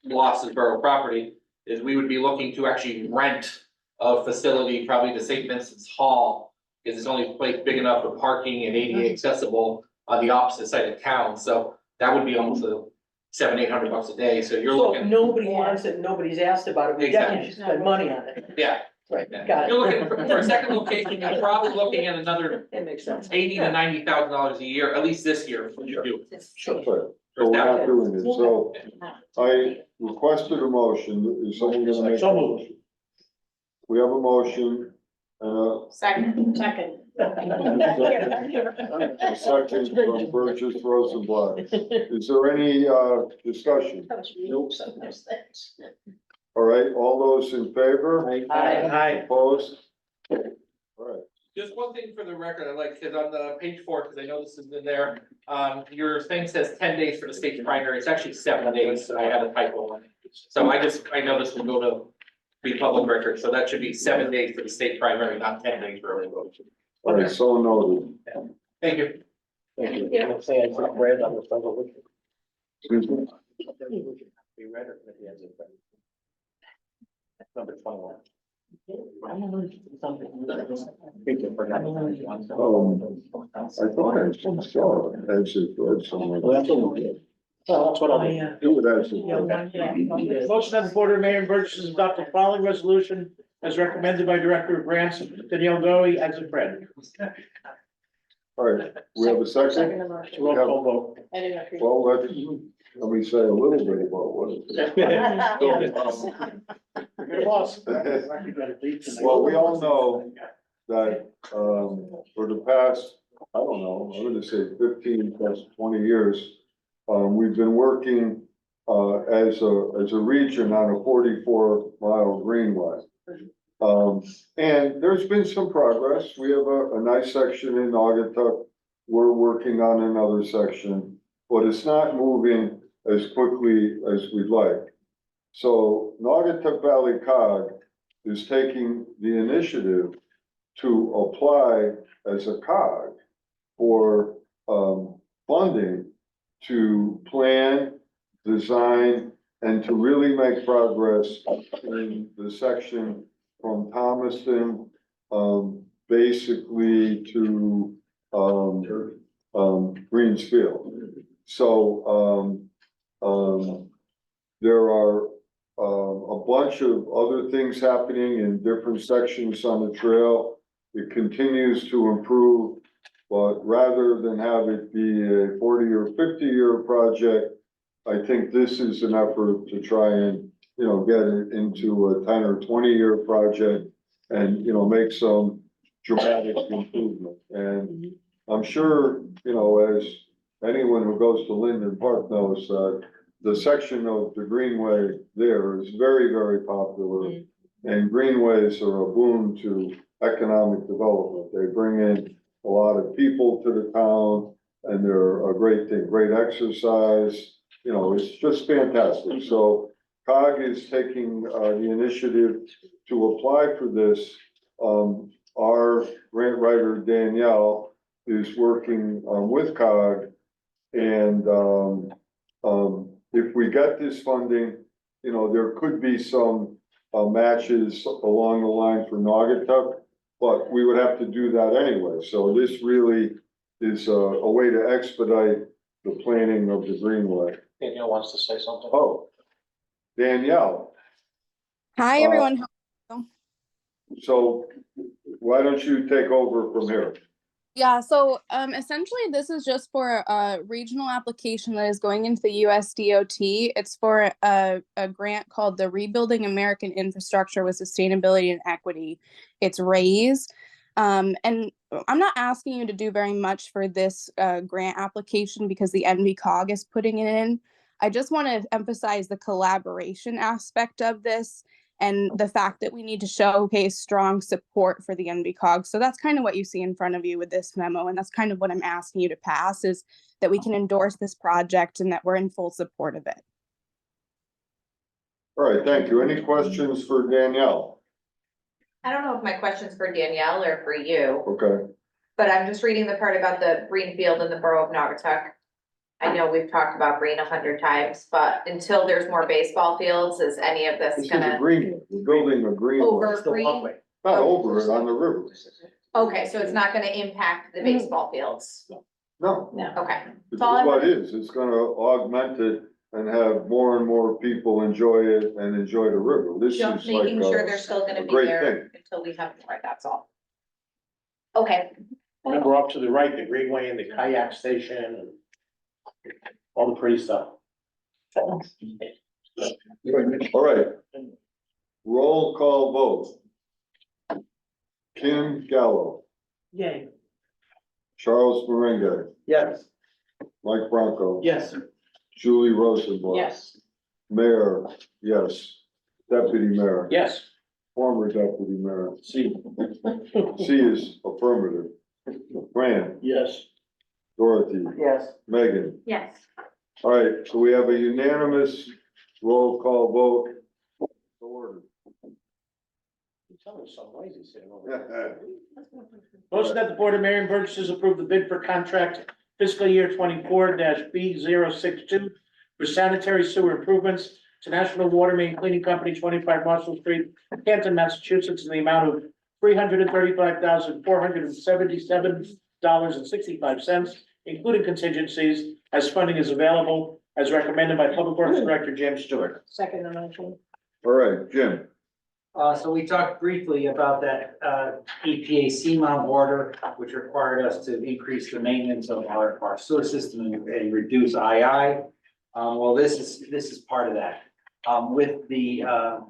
Losses Borough property, is we would be looking to actually rent a facility, probably to St. Vincent's Hall. Because it's only a place big enough for parking and ADA accessible on the opposite side of town, so that would be almost $700-800 a day, so you're So if looking, nobody wants it, nobody's asked about it, we definitely should spend money on it. yeah. Right, Yeah. got You're it. looking for a second location, you're probably looking at another It makes sense. $80,000 to $90,000 a year, at least this year, when you do. Sure. right. So we're not doing it, so I requested a motion, is someone gonna make a So moved. motion? We have a motion and Second. Second. a second from Burgess Rosenblatt. Is there any, discussion? All right, all those in favor? Aye. Opposed? All right, Just one thing for the record, I'd like, because on the page 4, because I know this is in there, your thing says 10 days for the state primary, it's actually 7 days, I had a typo on it. So I know this will go to be public record, so that should be 7 days for the state primary, not 10 days for early vote. all right, so noted. Thank you. Excuse me? Number 21. I thought I saw it, as it read somewhere. That's what I'll do. Do it as it. Motion of the Board of Mayor and Burgesses adopt the following resolution as recommended by Director of Grants Danielle Goey as a friend. All right, we have a second? Roll call vote. Well, let me say a little bit about what it. Well, we all know that, for the past, I don't know, I'm gonna say 15 plus 20 years, we've been working, as a region on a 44-mile greenway. And there's been some progress. We have a nice section in Naugatuck. We're working on another section, but it's not moving as quickly as we'd like. So Naugatuck Valley COG is taking the initiative to apply as a COG for, funding to plan, design, and to really make progress in the section from Thomaston, basically to, Greensfield. So, there are, a bunch of other things happening in different sections on the trail. It continues to improve, but rather than have it be a 40 or 50-year project, I think this is an effort to try and, get it into a 10 or 20-year project and, make some dramatic improvement. And I'm sure, as anyone who goes to Linden Park knows, the section of the Greenway there is very, very popular. And greenways are a boon to economic development. They bring in a lot of people to the town and they're a great thing, great exercise. You know, it's just fantastic. So COG is taking the initiative to apply for this. Our grant writer Danielle is working with COG. And if we get this funding, you know, there could be some matches along the line for Naugatuck, but we would have to do that anyway. So this really is a way to expedite the planning of the Greenway. Danielle wants to say something. Oh, Danielle. Hi, everyone. So why don't you take over from here? Yeah, so essentially this is just for a regional application that is going into the USDOT. It's for a grant called the Rebuilding American Infrastructure with Sustainability and Equity. It's RAISE. And I'm not asking you to do very much for this grant application because the NVCOG is putting it in. I just want to emphasize the collaboration aspect of this and the fact that we need to showcase strong support for the NVCOG. So that's kind of what you see in front of you with this memo. And that's kind of what I'm asking you to pass, is that we can endorse this project and that we're in full support of it. All right, thank you. Any questions for Danielle? I don't know if my question's for Danielle or for you, Okay. but I'm just reading the part about the green field in the borough of Naugatuck. I know we've talked about green 100 times, but until there's more baseball fields, is any of this This is a gonna green, we're building a green. over green? Not over it, on the river. Okay, so it's not gonna impact the baseball fields? No. No. Okay. It's all I what wanted. it is. It's gonna augment it and have more and more people enjoy it and enjoy the river. This is Just like making sure they're still gonna a be great there thing. until we have more, that's all. Okay, Remember up to the right, the Greenway and the kayak station and all the pretty stuff. All right. Roll call vote. Kim Gallo, Yay. Charles Moringa, Yes. Mike Bronco. Yes. Julie Rosenblatt. Yes. Mayor, yes. Deputy Mayor. Yes. Former Deputy Mayor. See. C is affirmative. Fran, Yes. Dorothy, Yes. Megan. yes. All right, so we have a unanimous roll call vote. Order. Motion that the Board of Mayor and Burgesses approve the bid for contract fiscal year 24-B062 for sanitary sewer improvements to National Water Main Cleaning Company, 25 Marshall Street, Canton, Massachusetts, in the amount of $335,477.65, including contingencies, as funding is available, as recommended by Public Works Director James Stewart. Second motion. All right, Jim. So we talked briefly about that, EPA CMOM order, which required us to increase the maintenance of our sewer system and reduce II. Well, this is part of that. With the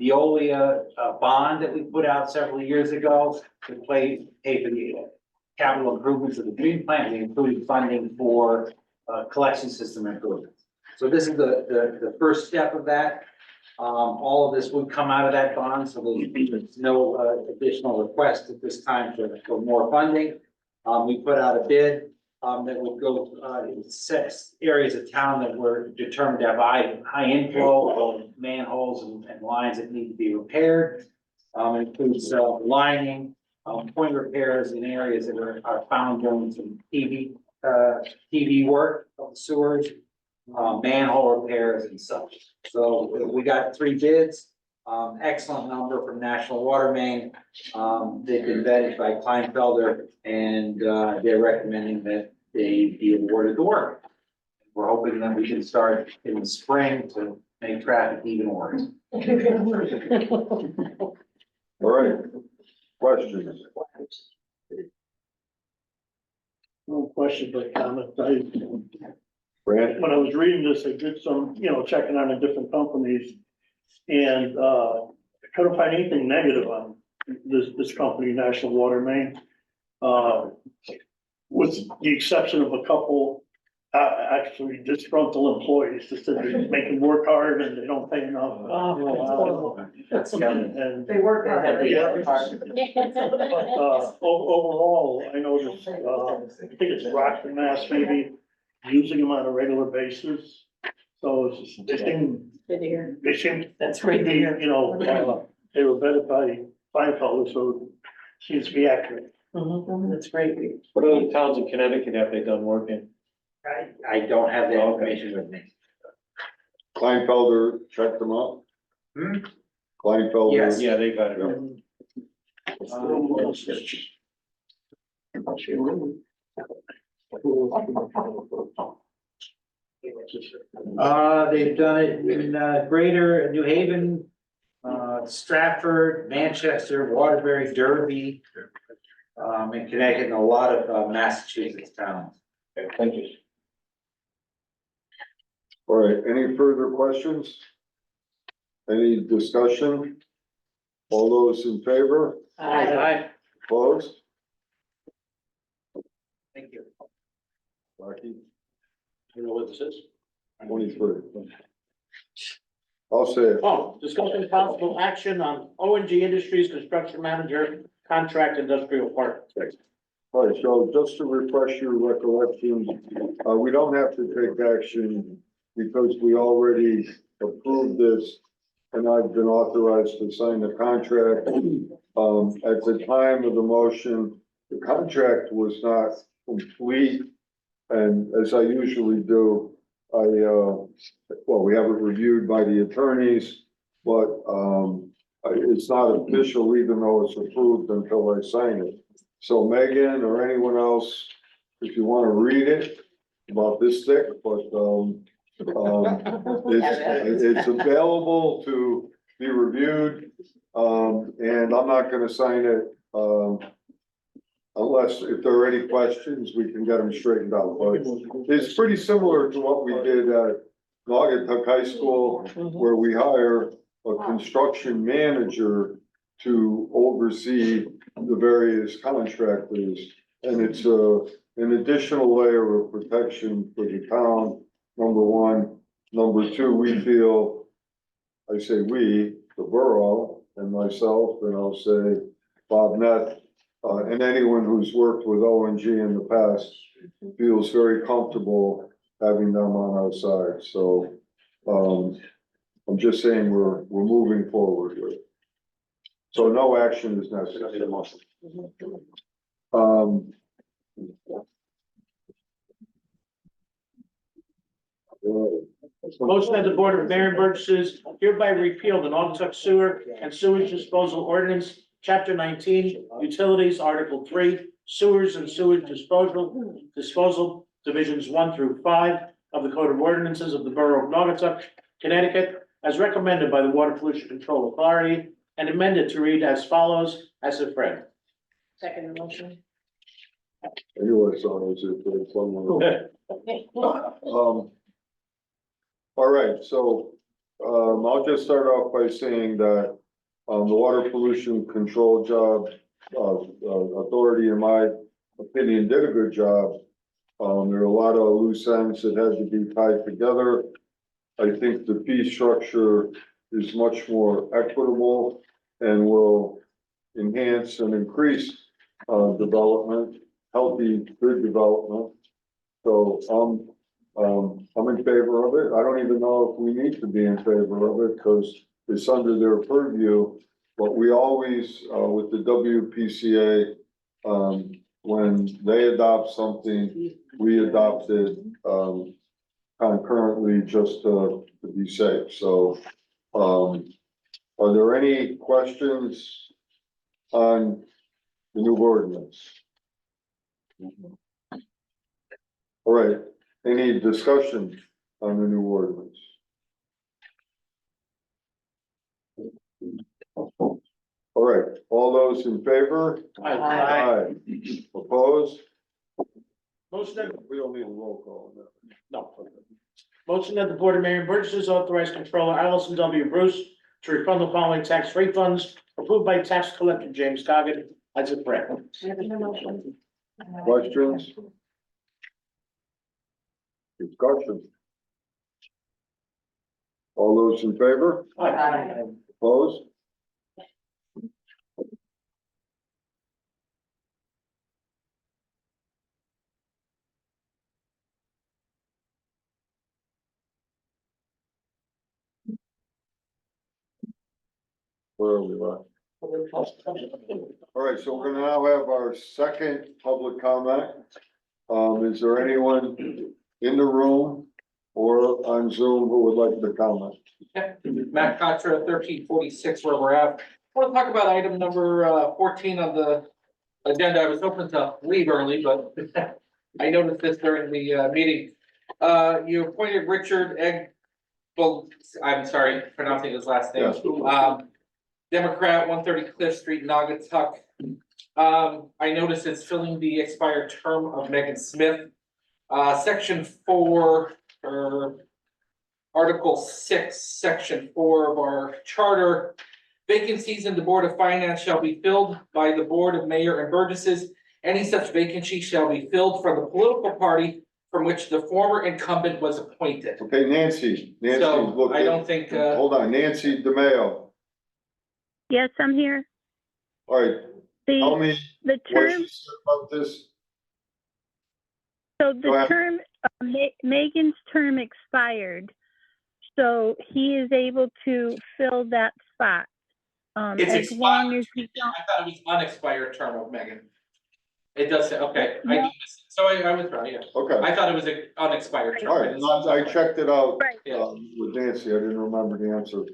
Veolia, bond that we put out several years ago to pay for the capital improvements of the green plant, we included funding for, collection system improvements. So this is the first step of that. All of this would come out of that bond, so there's no additional request at this time for more funding. We put out a bid that would go in 6 areas of town that were determined to have high inflow of manholes and lines that need to be repaired. It includes lining, point repairs in areas that are found during some TV work of the sewers, manhole repairs and such. So we got 3 bids, excellent number from National Water Main. They've been vetted by Kleinfelder and they're recommending that they be awarded the work. We're hoping that we can start in the spring to make traffic even worse. All right, questions? No question, but comment. Fran? When I was reading this, I did some, checking on the different companies. And, I couldn't find anything negative on this company, National Water Main. With the exception of a couple actually disgruntled employees, just that they make them work hard and they don't pay enough. That's And, They work hard. Yeah. Overall, I noticed, I think it's Rockland, Mass, maybe using them on a regular basis. So it's just, Good to hear. they seem That's to great be, to hear. you know, they were vetted by fire colors, so it seems to be accurate. That's great. What other towns in Connecticut have they done work in? I don't have that information with me. Kleinfelder checked them out. Hmm? Kleinfelder. Yes. Yeah, they got it. They've done it in, Greater New Haven, Stratford, Manchester, Waterbury, Derby, in Connecticut, and a lot of, Massachusetts towns. Okay, thank you. All right, any further questions? Any discussion? All those in favor? Aye. Opposed? Thank you. Rocky, You know what this is? 23. I'll say it. Oh, discussion possible action on O&G Industries Construction Manager Contract Industrial Park. All right, so just to refresh your recollection, we don't have to take action because we already approved this and I've been authorized to sign the contract. At the time of the motion, the contract was not complete. And as I usually do, well, we have it reviewed by the attorneys, but, it's not official even though it's approved until I sign it. So Megan or anyone else, if you want to read it about this thick, but, it's available to be reviewed. And I'm not gonna sign it, unless if there are any questions, we can get them straightened out. But it's pretty similar to what we did at Naugatuck High School, where we hire a construction manager to oversee the various contractors. And it's an additional layer of protection for the town, number one. Number two, we feel, I say we, the borough and myself, and I'll say Bob Nett, and anyone who's worked with O&G in the past feels very comfortable having them on our side. So, I'm just saying we're moving forward with it. So no action is necessary. Motion that the Board of Mayor and Burgesses hereby repeal the Naugatuck Sewer and Sewage Disposal Ordinance, Chapter 19, Utilities, Article 3, Sewers and Sewage Disposal, Divisions 1 through 5 of the Code of Ordinances of the Borough of Naugatuck, Connecticut, as recommended by the Water Pollution Control Authority, and amended to read as follows, as if read. Second motion. Anyway, so it's someone. All right, so, I'll just start off by saying that, the Water Pollution Control Job, Authority, in my opinion, did a good job. There are a lot of loose ends that had to be tied together. I think the fee structure is much more equitable and will enhance and increase, development, healthy, good development. So, I'm in favor of it. I don't even know if we need to be in favor of it because it's under their purview. But we always, with the WPCA, when they adopt something, we adopt it, concurrently just to be safe. So, are there any questions on the new ordinance? All right. Any discussion on the new ordinance? All right, all those in favor? Aye. Opposed? Motion that, We don't need a roll call on that. no. Motion that the Board of Mayor and Burgesses authorize Controller Allison W. Bruce to refund the following tax refunds approved by Tax Collector James Coggin as if read. Questions? Discussion. All those in favor? Opposed? Where are we at? All right, so we're gonna now have our second public comment. Is there anyone in the room or on Zoom who would like to comment? Matt Contra, 1346, where we're at. I want to talk about item number 14 on the agenda. I was hoping to leave early, but I noticed this during the meeting. You appointed Richard Egg, well, I'm sorry, pronouncing his last name. Democrat, 130 Cliff Street, Naugatuck. I noticed it's filling the expired term of Megan Smith. Section 4, or Article 6, Section 4 of our charter. Vacancies in the Board of Finance shall be filled by the Board of Mayor and Burgesses. Any such vacancy shall be filled from the political party from which the former incumbent was appointed. Okay, Nancy, So look. I don't think, Hold on, Nancy DeMayo. Yes, I'm here. All right, tell me The what term, you said about this. so Go the ahead. term, Megan's term expired. So he is able to fill that spot. it's As long expired. as he don't, I thought it was unexpired term of Megan. It does say, okay, I do miss it. So I was right, yeah. Okay, I thought it was an unexpired term. all right, no, I checked it out, Right. with Nancy, I didn't remember the answer.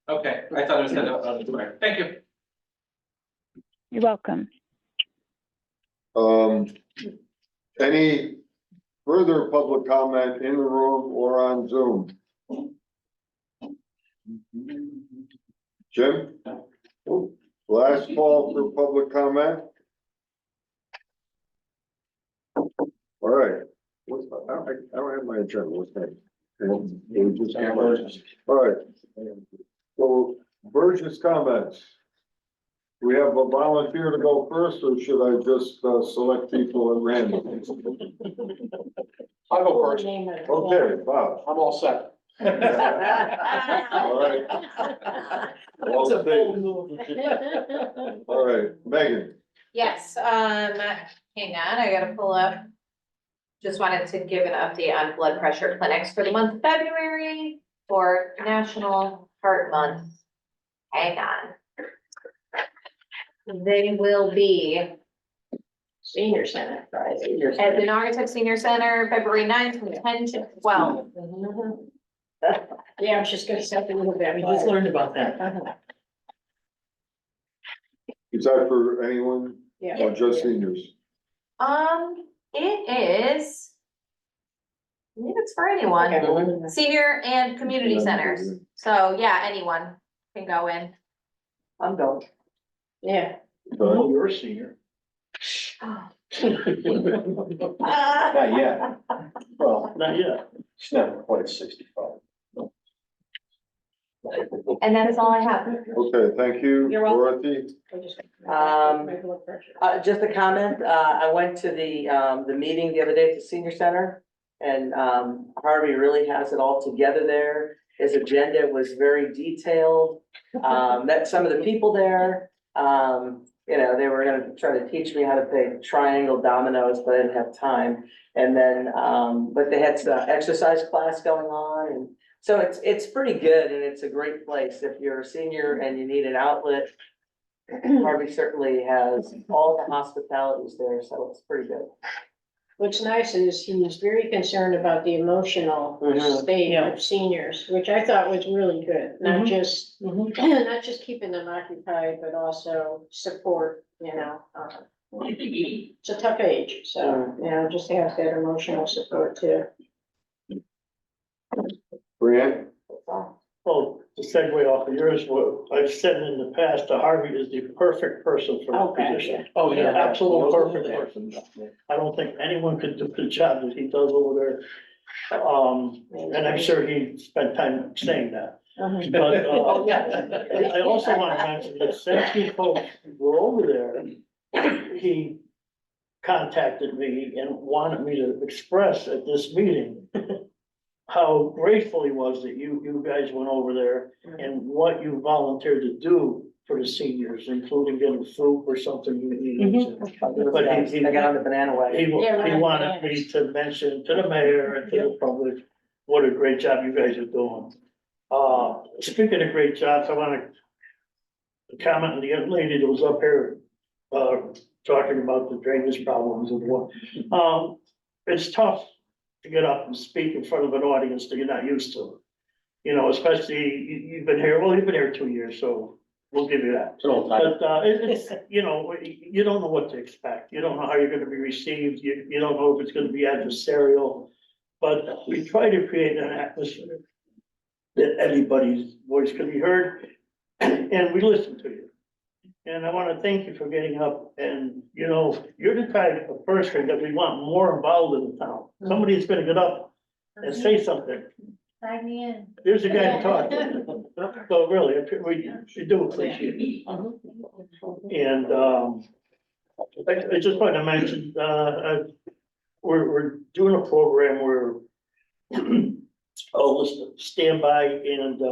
Okay, I thought it was unexpired. Thank you. you're welcome. Any further public comment in the room or on Zoom? Jim? Last call for public comment? All right. I don't have my agenda, what's that? All right. So Burgess comments. Do we have a volunteer to go first, or should I just select people at random? I'll go first. Okay, Bob. I'm all set. All right. That's a bold move. All right, Megan. Yes, hang on, I gotta pull up. Just wanted to give an update on blood pressure clinics for the month of February for National Heart Month. Hang on. They will be Senior Center, right? at the Naugatuck Senior Center, February 9th from 10 to 12. Yeah, I was just gonna say a little bit. We just learned about that. Is that for anyone Yeah. or just seniors? It is. I believe it's for anyone, senior and community centers. So yeah, anyone can go in. I'm going. Yeah. So, You're a senior. Oh. Not yet. Well, not yet. She's never quite 65. And that is all I have. okay, thank you, You're welcome. Dorothy. My blood pressure. Just a comment, I went to the meeting the other day at the senior center. And Harvey really has it all together there. His agenda was very detailed. Met some of the people there. You know, they were gonna try to teach me how to play triangle dominoes, but I didn't have time. And then, but they had some exercise class going on, and so it's pretty good, and it's a great place if you're a senior and you need an outlet. Harvey certainly has all the hospitalities there, so it's pretty good. What's nice is he was very concerned about the emotional state Yeah. of seniors, which I thought was really good, not Mhm. just, not just keeping them occupied, but also support, you know. It's a tough age, so, you know, just to have that emotional support too. Brianne? Well, to segue off of yours, what I've said in the past, Harvey is the perfect person for the Okay, position. Oh, yeah. Absolute perfect person. I don't think anyone could do the job that he does over there. And I'm sure he spent time saying that. But, Oh, yeah. I also want to mention that since you folks were over there, he contacted me and wanted me to express at this meeting how grateful he was that you guys went over there and what you volunteered to do for the seniors, including getting fruit or something you needed. But he I got on the banana wagon. he wanted me to mention to the mayor and to the public what a great job you guys are doing. Speaking of great jobs, I wanna comment on the young lady that was up here, talking about the drainage problems and what. It's tough to get up and speak in front of an audience that you're not used to. You know, especially, you've been here 2 years, so we'll give you that. But, it's, you know, you don't know what to expect. You don't know how you're gonna be received. You don't know if it's gonna be adversarial. But we try to create an atmosphere that everybody's voice can be heard, and we listen to you. And I wanna thank you for getting up and, you know, you're the type of person that we want more involved in the town. Somebody that's gonna get up and say something. Sign me in. There's a guy to talk. So really, we do appreciate it. And, I just wanted to mention, we're doing a program where standby and,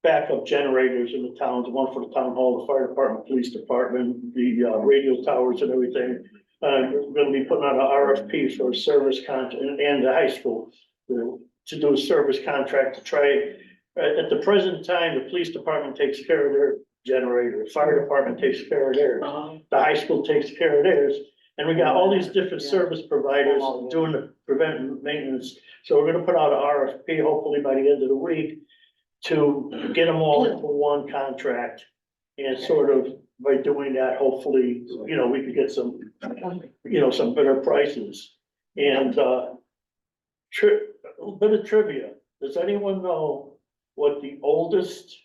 backup generators in the towns, one for the town hall, the fire department, police department, the, radio towers and everything. We're gonna be putting out an RFP for a service contract and the high school to do a service contract to try. At the present time, the police department takes care of their generator, the fire department takes care of theirs, the high school takes care of theirs. And we got all these different service providers doing the preventive maintenance. So we're gonna put out an RFP hopefully by the end of the week to get them all into one contract. And sort of by doing that, hopefully, you know, we could get some, you know, some better prices. And, a little bit of trivia. Does anyone know what the oldest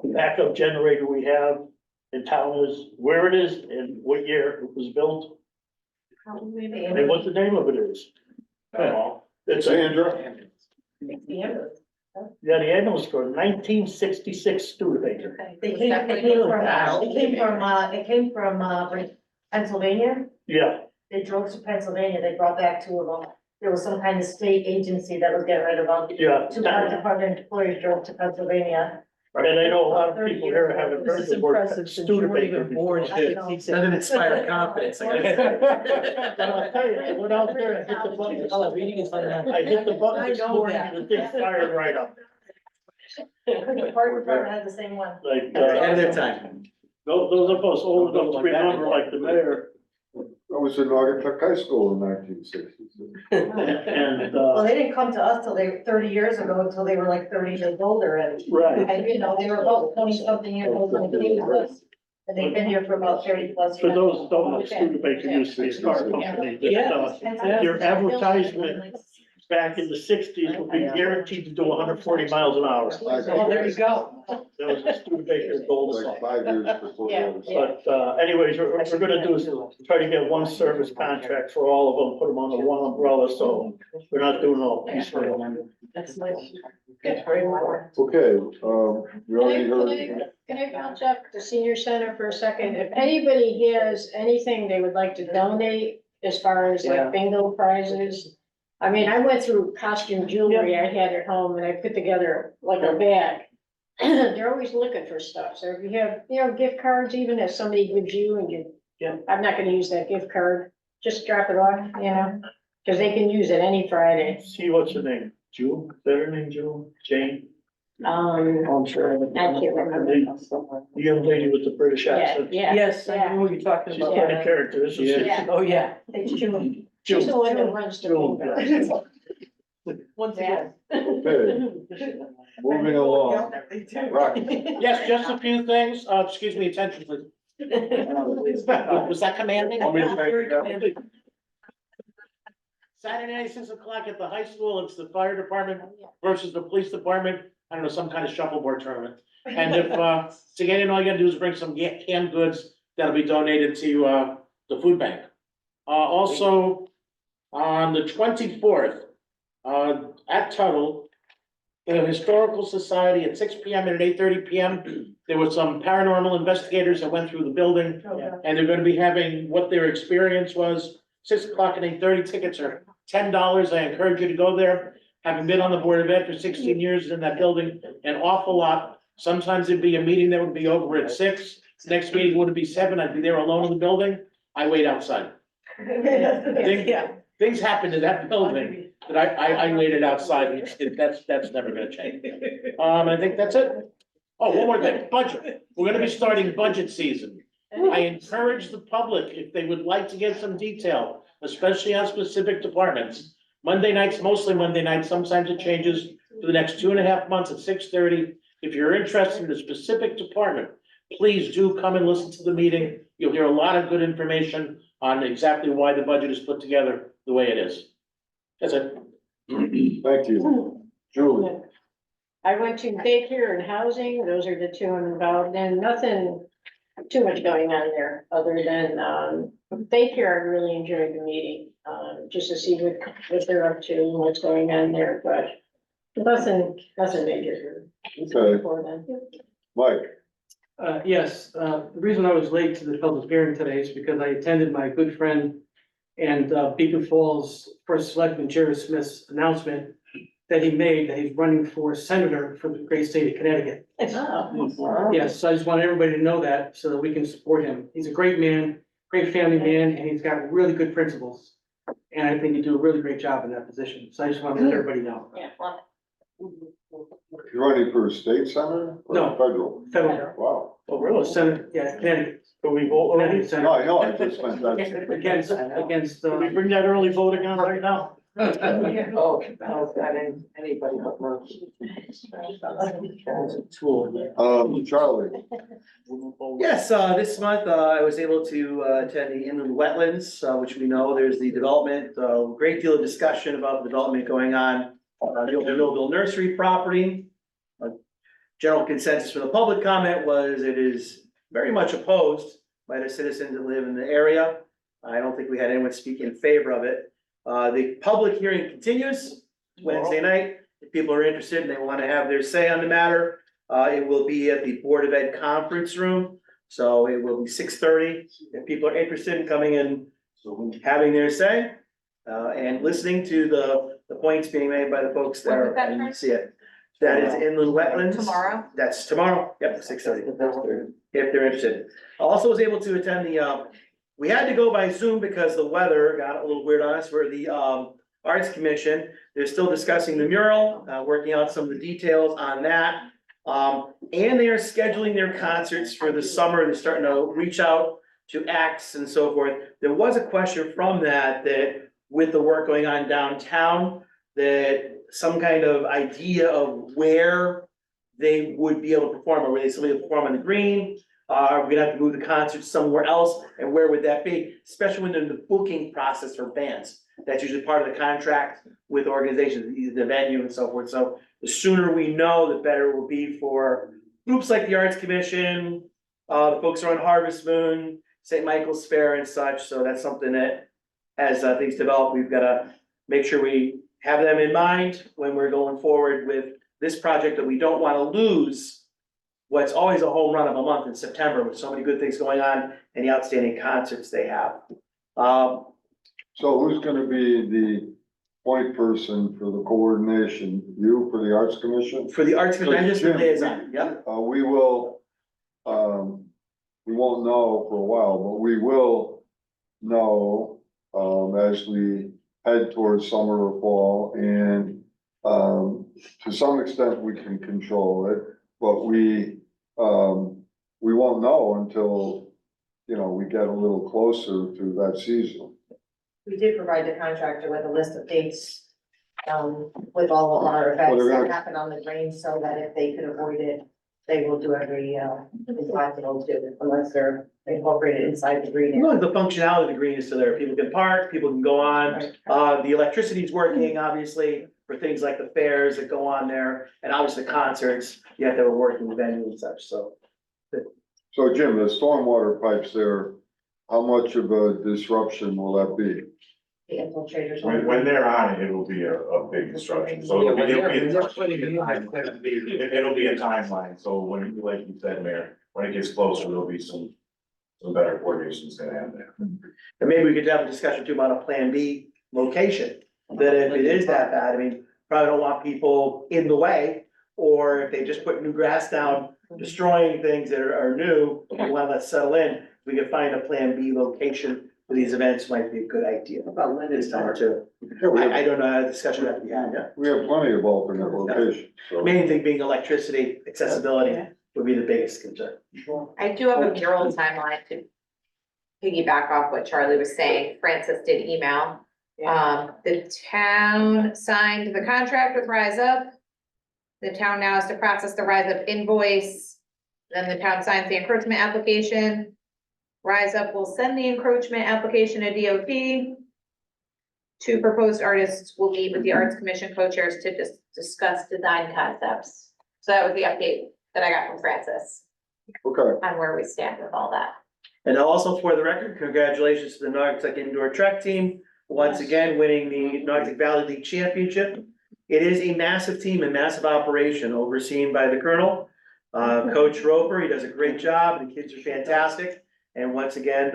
backup generator we have in town is, where it is and what year it was built? And what the name of it is? It's Sandra? Yeah, the ambulance corps, 1966 Studebaker. It came from Pennsylvania. Yeah, They drove to Pennsylvania, they brought back two of them. There was some kind of state agency that was getting rid of them. yeah. Two fire department employees drove to Pennsylvania. And I know a lot of people here haven't heard This is the word impressive, since you weren't Studebaker even born. before. Doesn't inspire confidence. But I'll tell you, I went out there, I hit the button. Reading is fun. I hit the button I this know morning that. and the thing fired right up. The fire department had the same one. Like, Ahead of their time. those of us old enough to remember, like the mayor, I was in Naugatuck High School in 1960s. and, Well, they didn't come to us till they, 30 years ago, until they were like 30 years older and, right. you know, they were about 20-something years old when they came to us. And they've been here for about 30 plus For years. those who don't know, Studebaker used to be a car company, that, your advertisement back in the 60s would be guaranteed to do 140 miles an hour. Oh, there you go. That was a Studebaker gold Like song. 5 years before. Yeah. But, anyways, what we're gonna do is try to get one service contract for all of them, put them under one umbrella, so we're not doing all piecemeal. That's nice. Good for you. Okay, we already heard. Can I bounce up the senior center for a second? If anybody has anything they would like to donate as far as like bingo prizes. I mean, I went through costume jewelry I had at home and I put together like a bag. They're always looking for stuff. So if you have, you know, gift cards, even if somebody gives you and you, I'm not gonna use that gift card, just drop it off, you know? Cause they can use it any Friday. See, what's her name? Jewel? Is that her name, Jewel? Jane? I'm sure. I can't remember. The young lady with the British Yeah, accent. yeah. Yes, I know what you're talking She's about. quite a character, isn't she? Yeah. Oh, yeah. It's June. She's the one that runs the Jewel, bingo. Once again. Okay, moving along. Rocky. Yes, just a few things. Excuse me, attention, please. Was that commanding? Saturday night, 6 o'clock at the high school, it's the fire department versus the police department. I don't know, some kind of shuffleboard tournament. And if, to get in, all you gotta do is bring some canned goods that'll be donated to, the food bank. Also, on the 24th, at Tuttle, the Historical Society at 6 PM and at 8:30 PM. There were some paranormal investigators that went through the building. And they're gonna be having what their experience was, 6 o'clock and 8:30, tickets are $10, I encourage you to go there. Having been on the Board of Ed for 16 years in that building, an awful lot, sometimes it'd be a meeting that would be over at 6. Next meeting would be 7, I'd be there alone in the building, I wait outside. Things happen to that building that I waited outside, that's never gonna change. I think that's it. Oh, one more thing, budget. We're gonna be starting budget season. I encourage the public, if they would like to get some detail, especially on specific departments. Monday nights, mostly Monday nights, sometimes it changes for the next 2.5 months at 6:30. If you're interested in a specific department, please do come and listen to the meeting. You'll hear a lot of good information on exactly why the budget is put together the way it is. That's it. Thank you. Julie? I went to daycare and housing, those are the two I'm involved in, nothing too much going on there, other than, daycare, I really enjoyed the meeting, just to see what they're up to and what's going on there, but nothing major. Okay. For them. Mike? Yes, the reason I was late to the public hearing today is because I attended my good friend and Beacon Falls First Selectman Jerry Smith's announcement that he made that he's running for senator for the great state of Connecticut. Oh. Yes, so I just want everybody to know that so that we can support him. He's a great man, great family man, and he's got really good principles. And I think he'd do a really great job in that position. So I just want to let everybody know. Yeah. You're running for state senator? Or No. Federal? Federal. Wow. Oh, really? Senator, yeah, Connecticut. But we vote, Connecticut No, I Senator. know, I just meant that. Against, can we bring that early voting on right now? Oh, anybody but Mercy. Charlie? Yes, this month, I was able to, attend the inland wetlands, which we know there's the development, great deal of discussion about the development going on. The old Millville Nursery property. General consensus from the public comment was it is very much opposed by the citizens that live in the area. I don't think we had anyone speak in favor of it. The public hearing continues Wednesday night. If people are interested and they want to have their say on the matter, it will be at the Board of Ed conference room. So it will be 6:30. If people are interested in coming in, having their say, and listening to the points being made by the folks there, When's that and you turn? see it. That is inland wetlands. Tomorrow? That's tomorrow, yep, 6:30. If they're interested. I also was able to attend the, we had to go by Zoom because the weather got a little weird on us for the, Arts Commission. They're still discussing the mural, working out some of the details on that. And they are scheduling their concerts for the summer. They're starting to reach out to acts and so forth. There was a question from that with the work going on downtown, that some kind of idea of where they would be able to perform, or were they somebody to perform on the green? Are we gonna have to move the concert somewhere else, and where would that be? Especially when they're in the booking process for bands, that's usually part of the contract with organizations, either the venue and so forth, so the sooner we know, the better it will be for groups like the Arts Commission, the folks who are on Harvest Moon, St. Michael's Fair and such, so that's something that as things develop, we've gotta make sure we have them in mind when we're going forward with this project, that we don't wanna lose what's always a home run of a month in September with so many good things going on and the outstanding concerts they have. So who's gonna be the point person for the coordination? You for the Arts Commission? For the Arts Commission, I'm just the Jim, liaison, yep. We will, we won't know for a while, but we will know, as we head towards summer or fall, and, to some extent, we can control it, but we won't know until, we get a little closer to that season. We did provide the contractor with a list of dates, with all of our events that happen on the green, so that if they could avoid it, they will do every, do, unless they're incorporated inside the green. Well, the functionality of the green is still there, people can park, people can go on, the electricity's working, obviously, for things like the fairs that go on there, and obviously the concerts, you have to have a working venue and such, so. So Jim, the stormwater pipes there, how much of a disruption will that be? the infiltrators. When they're on it, it'll be a big disruption, so Yeah, it'll be, when it'll they're be putting it in, it's gonna be. it'll be a timeline, so when, like you said, Mayor, when it gets closer, there'll be some better coordination's gonna happen there. And maybe we could have a discussion too about a plan B location, that if it is that bad, I mean, probably don't want people in the way. Or if they just put new grass down, destroying things that are new, we want to let settle in, we could find a plan B location for these events might be a good idea. About this time too. I don't know, how the discussion have to be had, yeah. We have plenty of alternate locations, so. Main thing being electricity, accessibility would be the biggest concern. I do have a mural timeline to piggyback off what Charlie was saying. Francis did email. The town signed the contract with Rise Up. The town now has to process the Rise Up invoice. Then the town signs the encroachment application. Rise Up will send the encroachment application to DOT. Two proposed artists will meet with the Arts Commission co-chairs to discuss design concepts. So that was the update that I got from Francis Okay, on where we stand with all that. And also for the record, congratulations to the Naugatuck Indoor Track Team, once again winning the Naugatuck Valley League Championship. It is a massive team and massive operation overseen by the Colonel, Coach Roper, he does a great job, the kids are fantastic. And once again,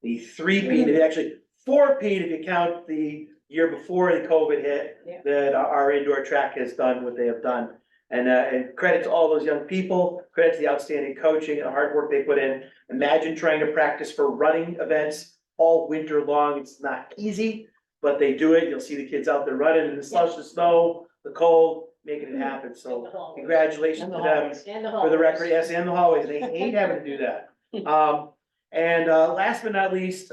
the three-peat, actually four-peat if you count the year before the COVID hit, that our indoor track has done what they have done. And credit to all those young people, credit to the outstanding coaching and hard work they put in. Imagine trying to practice for running events all winter long, it's not easy, but they do it, you'll see the kids out there running in the slush, the snow, the cold, making it happen, so congratulations to them. For the record, yes, and the hallways, they hate having to do that. Last but not least,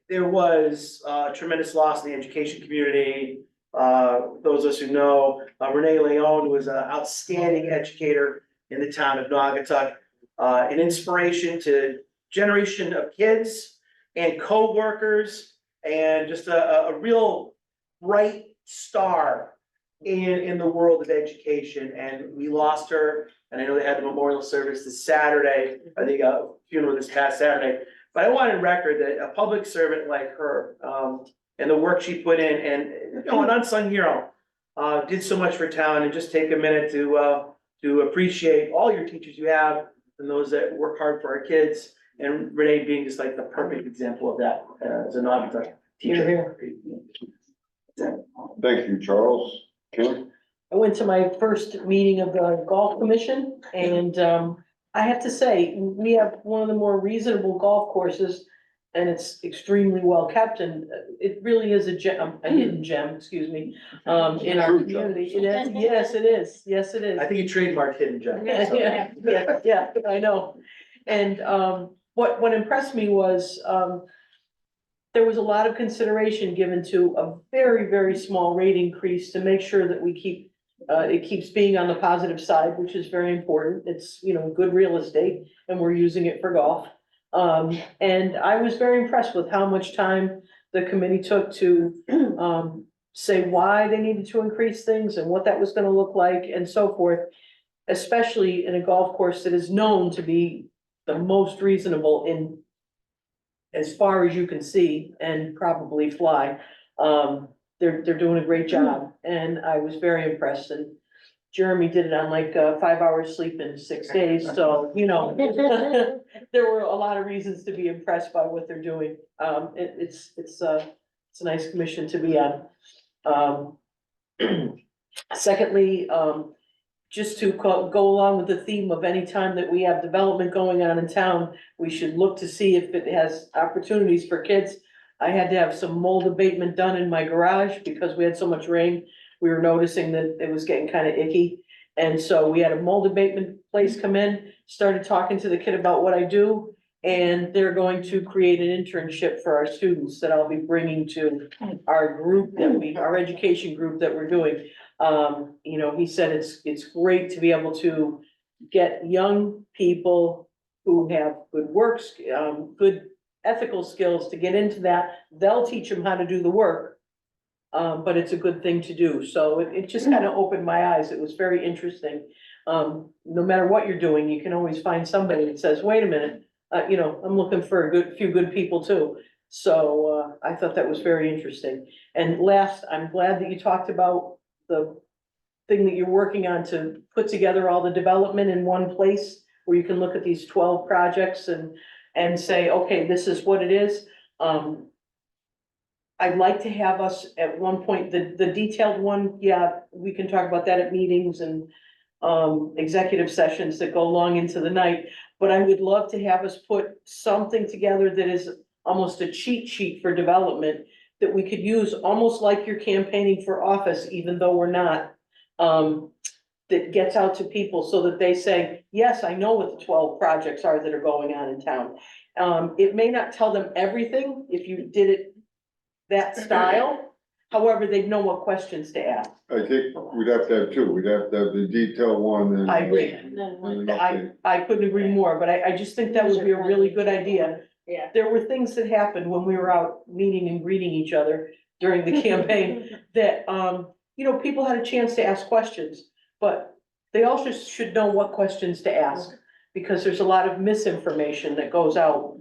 there was a tremendous loss in the education community. Those of us who know, Renee Leon was an outstanding educator in the town of Naugatuck. An inspiration to generation of kids and co-workers, and just a real bright star in the world of education. And we lost her, and I know they had the memorial service this Saturday, I think a funeral this past Saturday. But I wanted record that a public servant like her, and the work she put in, and you know, an unsung hero, did so much for town, and just take a minute to appreciate all your teachers you have and those that work hard for our kids. And Renee being just like the perfect example of that, as a Naugatuck teacher. thank you, Charles. Kim? I went to my first meeting of the golf commission, and I have to say, we have one of the more reasonable golf courses. And it's extremely well kept, and it really is a gem, a hidden gem, excuse me, in our community. It is, yes, it is, yes, it is. I think you trademarked hidden gem. Yeah, I know. And what impressed me was there was a lot of consideration given to a very, very small rate increase to make sure that we keep it keeps being on the positive side, which is very important. It's, you know, good real estate, and we're using it for golf. And I was very impressed with how much time the committee took to say why they needed to increase things and what that was gonna look like and so forth. Especially in a golf course that is known to be the most reasonable in as far as you can see and probably fly. They're doing a great job, and I was very impressed. And Jeremy did it on like 5 hours sleep in 6 days, so, you know, there were a lot of reasons to be impressed by what they're doing. It's a nice commission to be on. Secondly, just to go along with the theme of any time that we have development going on in town, we should look to see if it has opportunities for kids. I had to have some mold abatement done in my garage because we had so much rain. We were noticing that it was getting kind of icky. And so we had a mold abatement place come in, started talking to the kid about what I do. And they're going to create an internship for our students that I'll be bringing to our group our education group that we're doing. You know, he said it's great to be able to get young people who have good works, good ethical skills to get into that. They'll teach them how to do the work. But it's a good thing to do. So it just kind of opened my eyes. It was very interesting. No matter what you're doing, you can always find somebody that says, wait a minute, you know, I'm looking for a few good people too. So, I thought that was very interesting. And last, I'm glad that you talked about the thing that you're working on to put together all the development in one place, where you can look at these 12 projects and say, okay, this is what it is. I'd like to have us at one point, the detailed one, yeah, we can talk about that at meetings and executive sessions that go long into the night. But I would love to have us put something together that is almost a cheat sheet for development that we could use, almost like you're campaigning for office, even though we're not. That gets out to people so that they say, yes, I know what the 12 projects are that are going on in town. It may not tell them everything if you did it that style. However, they'd know what questions to ask. I think we'd have to have two. We'd have to have the detailed one and. I agree. And then one- and an update. I couldn't agree more, but I just think that would be a really good idea. Yeah. There were things that happened when we were out meeting and greeting each other during the campaign that, you know, people had a chance to ask questions, but they also should know what questions to ask, because there's a lot of misinformation that goes out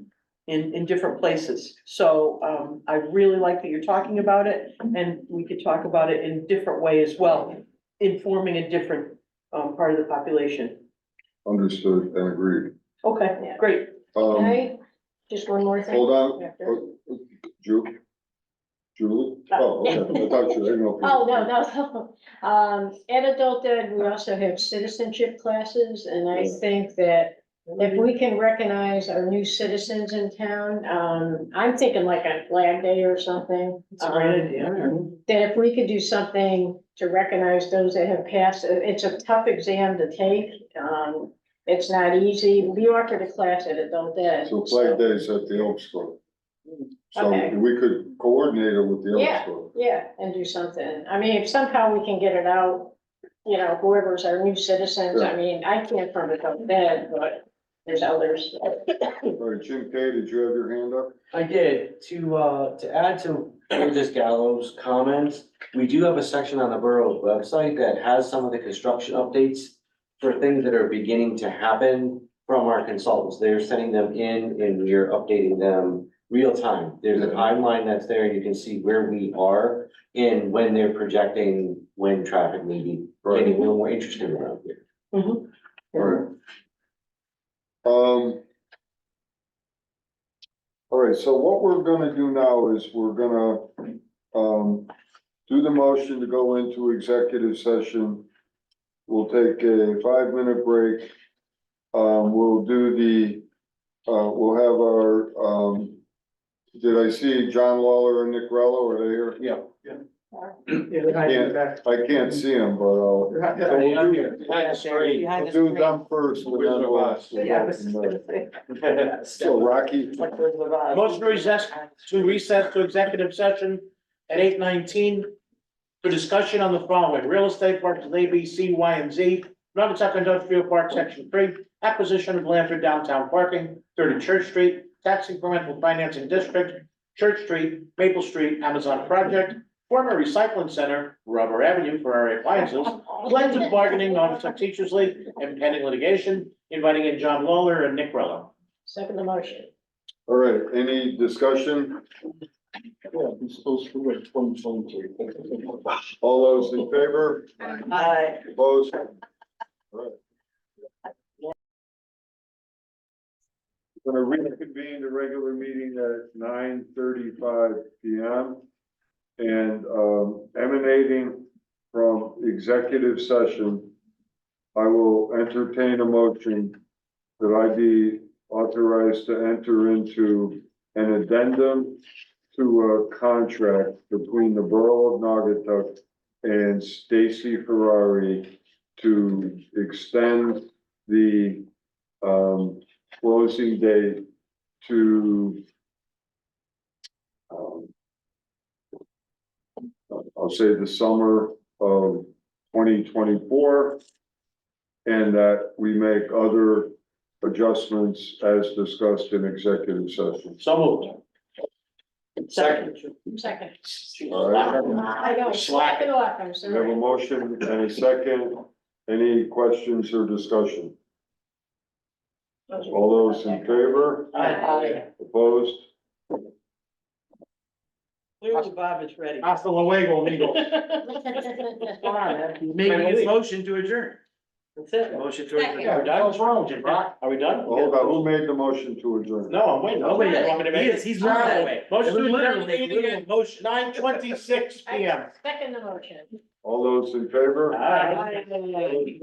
in different places. So, I really like that you're talking about it, and we could talk about it in a different way as well, informing a different, part of the population. Understood and agreed. Okay, Yeah. great. Okay, just one more thing. Hold on. After. Julie? Oh, okay. I thought you, I didn't know. Oh, no. At Adult Ed, we also have citizenship classes, and I think that if we can recognize our new citizens in town, I'm thinking like a Flag Day or something. It's a great idea. That if we could do something to recognize those that have passed, it's a tough exam to take. It's not easy. We offered a class at Adult Ed. So Flag Days at the Elks Club. So Okay. we could coordinate it with the Elks Yeah, Club. yeah, and do something. I mean, if somehow we can get it out, you know, whoever's our new citizens, I mean, I can't from Adult Ed, but there's others. All right, Jim Kay, did you have your hand up? I did, to add to Burgess Gallows' comments, we do have a section on the borough's website that has some of the construction updates for things that are beginning to happen from our consultants. They're sending them in and we're updating them real time. There's a timeline that's there, and you can see where we are and when they're projecting when traffic may be getting a little more interesting around here. Mhm. All right. All right, so what we're gonna do now is we're gonna, do the motion to go into executive session. We'll take a 5-minute break. We'll do the, we'll have our, did I see John Lawler and Nick Rello, are they here? Yeah. I can't see them, but I'll. So we'll do- We'll do them first. and then we'll- So Rocky, Motion to recess to executive session at 8:19 for discussion on the following: real estate parcels A, B, C, Y, and Z, Naugatuck Industrial Park, Section 3, acquisition of land for downtown parking, 30 Church Street, tax incremental financing district, Church Street, Maple Street, Amazon project, former recycling center, Rubber Avenue for our appliances, collective bargaining, Naugatuck Teachers League, and pending litigation, inviting in John Lawler and Nick Rello. Second the motion. all right, any discussion? All those in favor? Aye. Opposed? All right. Gonna reconvene the regular meeting at 9:35 PM. And emanating from executive session, I will entertain a motion that I be authorized to enter into an addendum to a contract between the Borough of Naugatuck and Stacy Ferrari to extend the closing date to I'll say the summer of 2024. And that we make other adjustments as discussed in executive session. So moved. Second. Second. All right, I know, slap it off, I'm we have a sorry. motion and a second. Any questions or discussion? All those in favor? Aye. Opposed? Clearly Bob is ready. Hasta luego, amigo. Come on, man. Making his motion to adjourn. That's it. Motion to adjourn. Are we done? What's wrong with you, Brock? Are we done? Hold on, who made the motion to adjourn? No, I'm waiting. Nobody, You want me to make he it? is, he's running that way. Motion to Literally adjourn the make meeting literal at motion. 9:26 PM. Second the motion. All those in favor? Aye. Aye.